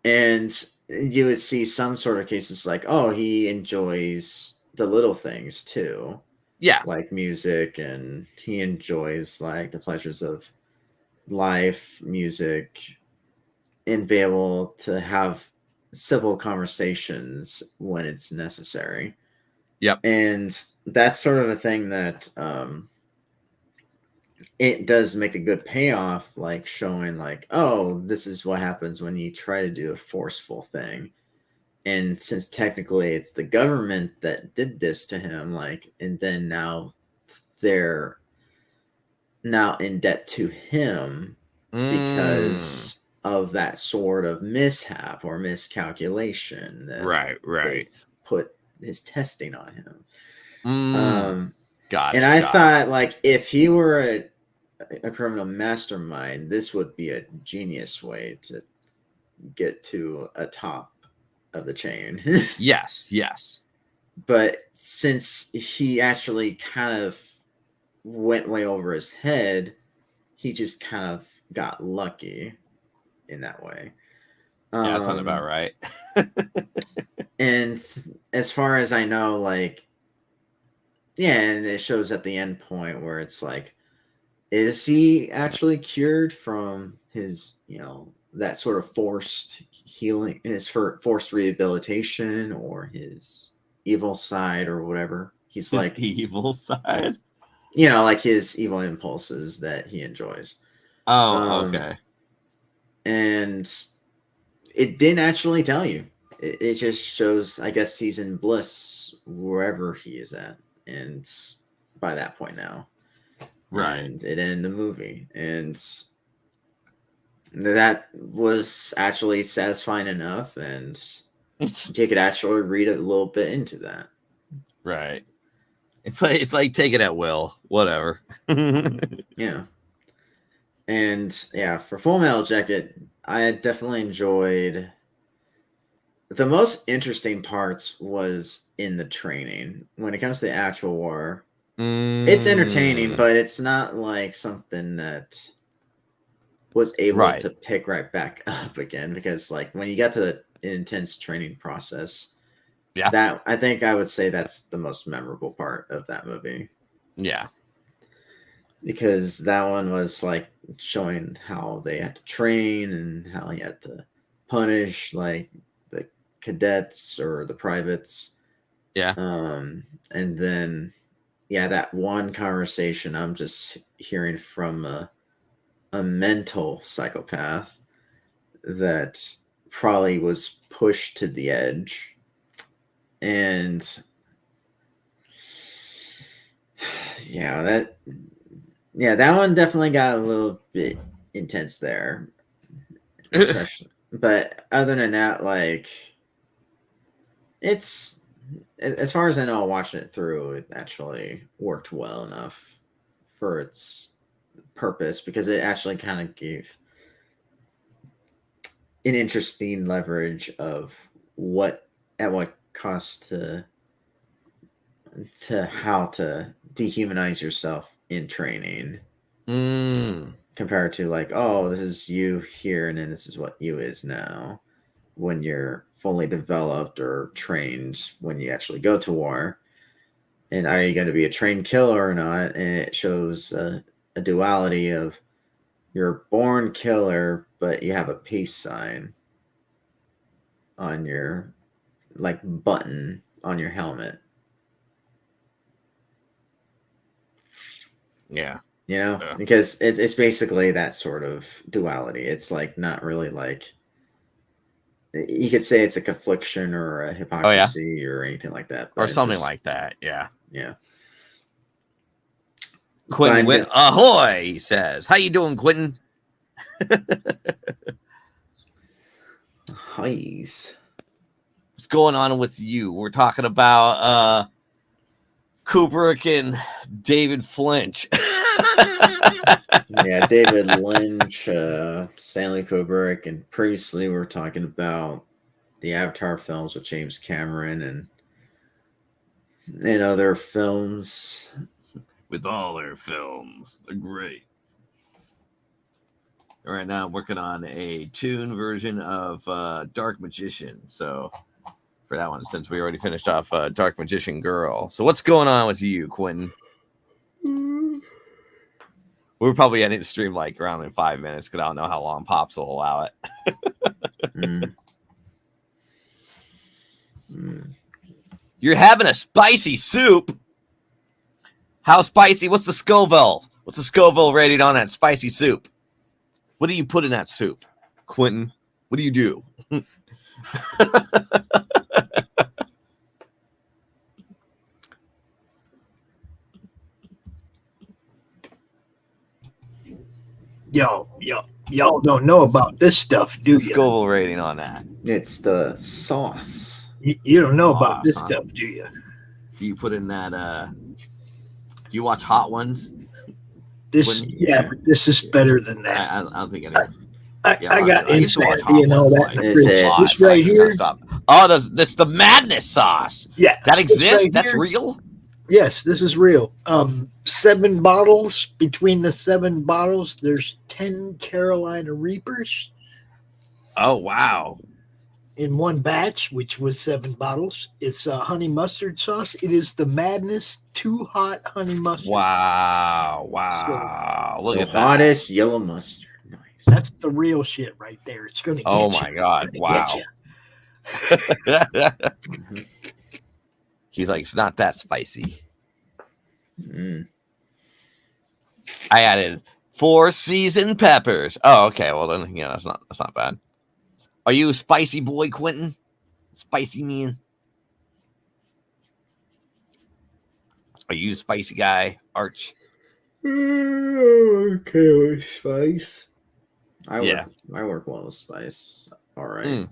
S4: And you would see some sort of cases like, oh, he enjoys the little things too.
S2: Yeah.
S4: Like music, and he enjoys like the pleasures of life, music, and be able to have civil conversations when it's necessary.
S2: Yep.
S4: And that's sort of a thing that it does make a good payoff, like showing like, oh, this is what happens when you try to do a forceful thing. And since technically it's the government that did this to him, like, and then now they're now in debt to him because of that sort of mishap or miscalculation that
S2: right
S4: put his testing on him.
S2: Got
S4: it. And I thought, like, if he were a criminal mastermind, this would be a genius way to get to a top of the chain.
S2: yes.
S4: But since he actually kind of went way over his head, he just kind of got lucky in that way.
S2: Yeah, that sounds about right.
S4: And as far as I know, like, yeah, and it shows at the end point where it's like, is he actually cured from his, that sort of forced healing, his forced rehabilitation, or his evil side, or whatever? He's his like
S2: evil side,
S4: like his evil impulses that he enjoys.
S2: Oh, okay.
S4: And it didn't actually tell you. It just shows, I guess, he's in bliss wherever he is at, and by that point now.
S2: Right.
S4: And it ended the movie. And that was actually satisfying enough, and you could actually read a little bit into that.
S2: Right. It's like take it at will. Whatever.
S4: Yeah. And yeah, for Full Metal Jacket, I definitely enjoyed. The most interesting parts was in the training. When it comes to the actual war, it's entertaining, but it's not like something that was able to pick right back up again, because like when you get to the intense training process, that I think I would say that's the most memorable part of that movie.
S2: Yeah.
S4: Because that one was like showing how they had to train and how he had to punish like the cadets or the privates.
S2: Yeah.
S4: And then that one conversation I'm just hearing from a mental psychopath that probably was pushed to the edge. And that one definitely got a little bit intense there. Especially, but other than that, like, it's, as far as I know, watching it through, it actually worked well enough for its purpose, because it actually kind of gave an interesting leverage of what cost to how to dehumanize yourself in training, compared to like, oh, this is you here and then this is what you is now, when you're fully developed or trained when you actually go to war. And are you going to be a trained killer or not? And it shows a duality of you're a born killer, but you have a peace sign on your like button on your helmet.
S2: Yeah.
S4: Because it's basically that sort of duality. It's like not really like, you could say it's a confliction or a hypocrisy or anything like that.
S2: Or something like that. Yeah.
S4: Yeah.
S2: Quentin went, ahoy, he says. How you doing, Quentin?
S4: Highs.
S2: What's going on with you? We're talking about Kubrick and David Flinch.
S4: Yeah, David Lynch, Stanley Kubrick, and previously we were talking about the Avatar films with James Cameron and other films.
S2: With all their films, they're great. Right now, I'm working on a tune version of Dark Magician. So for that one, since we already finished off Dark Magician Girl. So what's going on with you, Quentin? We're probably ending the stream like around in 5 minutes, because I don't know how long Pops will allow it. You're having a spicy soup. How spicy? What's the Scoville? What's the Scoville rating on that spicy soup? What do you put in that soup, Quentin? What do you do?
S3: Y'all don't know about this stuff, do you?
S2: Scoville rating on that.
S4: It's the sauce.
S3: You don't know about this stuff, do you?
S2: Do you put in that? Do you watch Hot Ones?
S3: But this is better than that.
S2: I don't think anyone.
S3: I got Insanity and all that.
S4: This
S3: right here.
S2: Oh, that's the Madness sauce.
S3: Yeah,
S2: that exists.
S3: Right
S2: that's
S3: here.
S2: real.
S3: Yes, this is real. 7 bottles. Between the 7 bottles, there's 10 Carolina Reapers.
S2: Oh wow!
S3: In one batch, which was 7 bottles, it's honey mustard sauce. It is the Madness Too Hot Honey Mustard.
S2: Wow! So, look at that.
S4: Hottest yellow mustard. Nice.
S3: That's the real shit right there. It's gonna.
S2: Oh my god! Wow. He's like, it's not that spicy. I added 4 seasoned peppers. Oh, okay. Well then, that's not bad. Are you a spicy boy, Quentin? Spicy man? Are you a spicy guy, Arch?
S4: Okay with spice. I work well with spice. All right.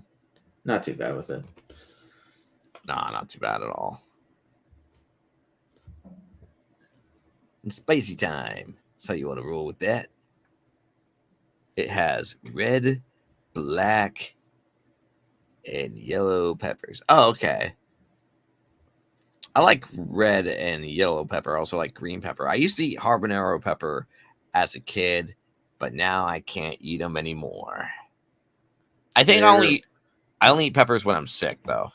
S4: Not too bad with it.
S2: Nah, not too bad at all. And spicy time. That's how you want to roll with that. It has red, black, and yellow peppers. Oh, okay. I like red and yellow pepper. I also like green pepper. I used to eat habanero pepper as a kid, but now I can't eat them anymore. I think I only eat peppers when I'm sick, though.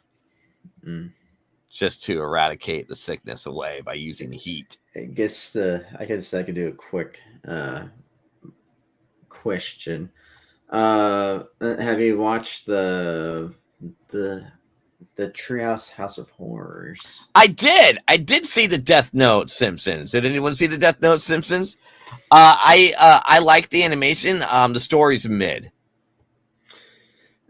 S2: Just to eradicate the sickness away by using heat.
S4: I guess I could do a quick question. Have you watched the Treehouse House of Horrors?
S2: I did see the Death Note Simpsons. Did anyone see the Death Note Simpsons? I like the animation. The story's mid.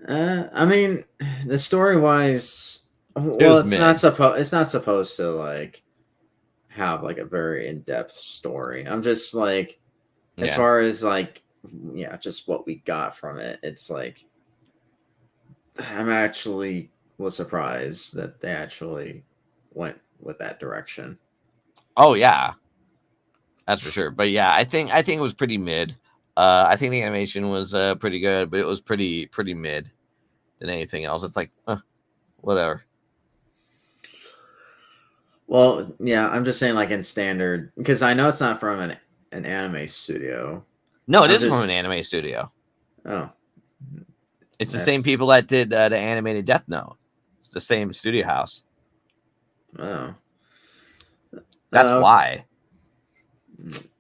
S4: I mean, the story wise, well, it's not supposed to like have like a very in-depth story. I'm just like, as far as like, just what we got from it. It's like, I'm actually was surprised that they actually went with that direction.
S2: Oh yeah, that's for sure. But yeah, I think it was pretty mid. I think the animation was pretty good, but it was pretty mid than anything else. It's like, whatever.
S4: Well, yeah, I'm just saying, like in standard, because I know it's not from an anime studio.
S2: No, it isn't from an anime studio.
S4: Oh,
S2: it's the same people that did the animated Death Note. It's the same studio house.
S4: Oh,
S2: that's why.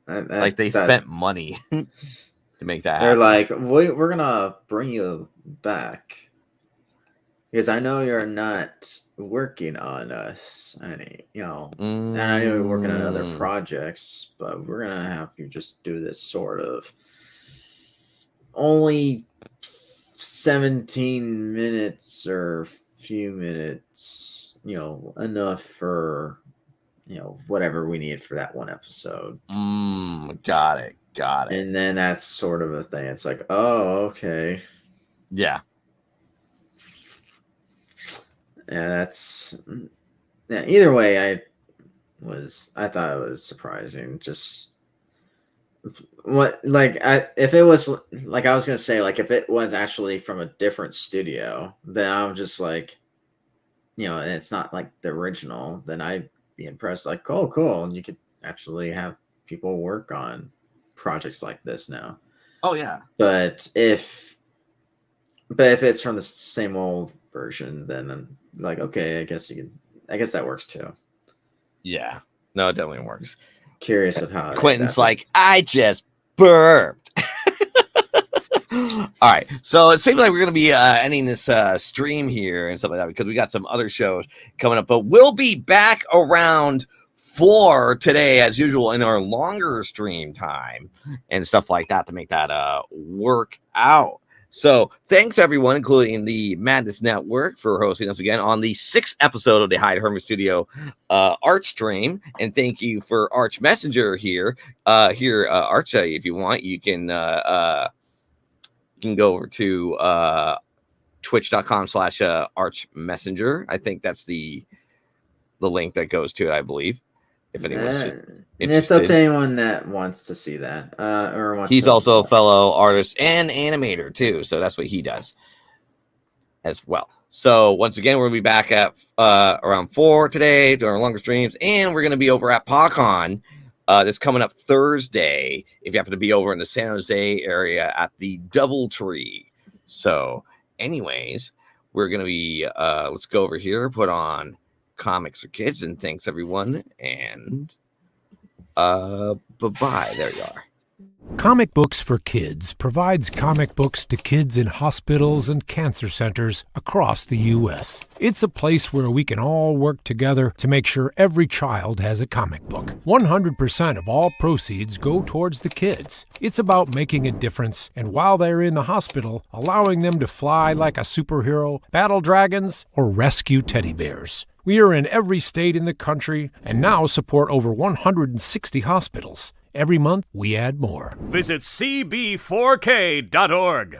S2: Like they spent money to make that.
S4: They're like, we're gonna bring you back because I know you're not working on us, and and I know you're working on other projects, but we're gonna have you just do this sort of only 17 minutes or few minutes, enough for whatever we need for that one episode.
S2: Got it.
S4: And then that's sort of a thing. It's like, oh, okay.
S2: Yeah.
S4: Yeah, either way, I thought it was surprising. Just if it was like, I was gonna say, like, if it was actually from a different studio, then I'm just like, and it's not like the original, then I'd be impressed. Like, oh, cool, and you could actually have people work on projects like this now.
S2: Oh yeah.
S4: But if it's from the same old version, then I'm like, okay, I guess that works too.
S2: Yeah. No, it definitely works.
S4: Curious of how
S2: Quentin's like, I just burped. All right, so it seems like we're going to be ending this stream here and stuff like that because we got some other shows coming up, but we'll be back around 4 today as usual in our longer stream time and stuff like that to make that work out. So thanks everyone, including the Madness Network, for hosting us again on the 6th episode of the Hyde Hermit Studio art stream, and thank you for Arch Messenger here. Arch, if you want, you can go over to twitch.com/Arch Messenger. I think that's the link that goes to it, I believe. If anyone's interested.
S4: It's up to anyone that wants to see that.
S2: He's also a fellow artist and animator too, so that's what he does as well. So once again, we'll be back at around 4 today to our longer streams, and we're going to be over at PawCon this coming up Thursday. If you happen to be over in the San Jose area at the DoubleTree. So, anyways, we're going to be let's go over here, put on Comics for Kids, and thanks everyone, and bye-bye. There you are.
S6: Comic Books for Kids provides comic books to kids in hospitals and cancer centers across the U.S. It's a place where we can all work together to make sure every child has a comic book. 100% of all proceeds go towards the kids. It's about making a difference, and while they're in the hospital, allowing them to fly like a superhero, battle dragons, or rescue teddy bears. We are in every state in the country and now support over 160 hospitals. Every month, we add more.
S7: Visit cb4k.org.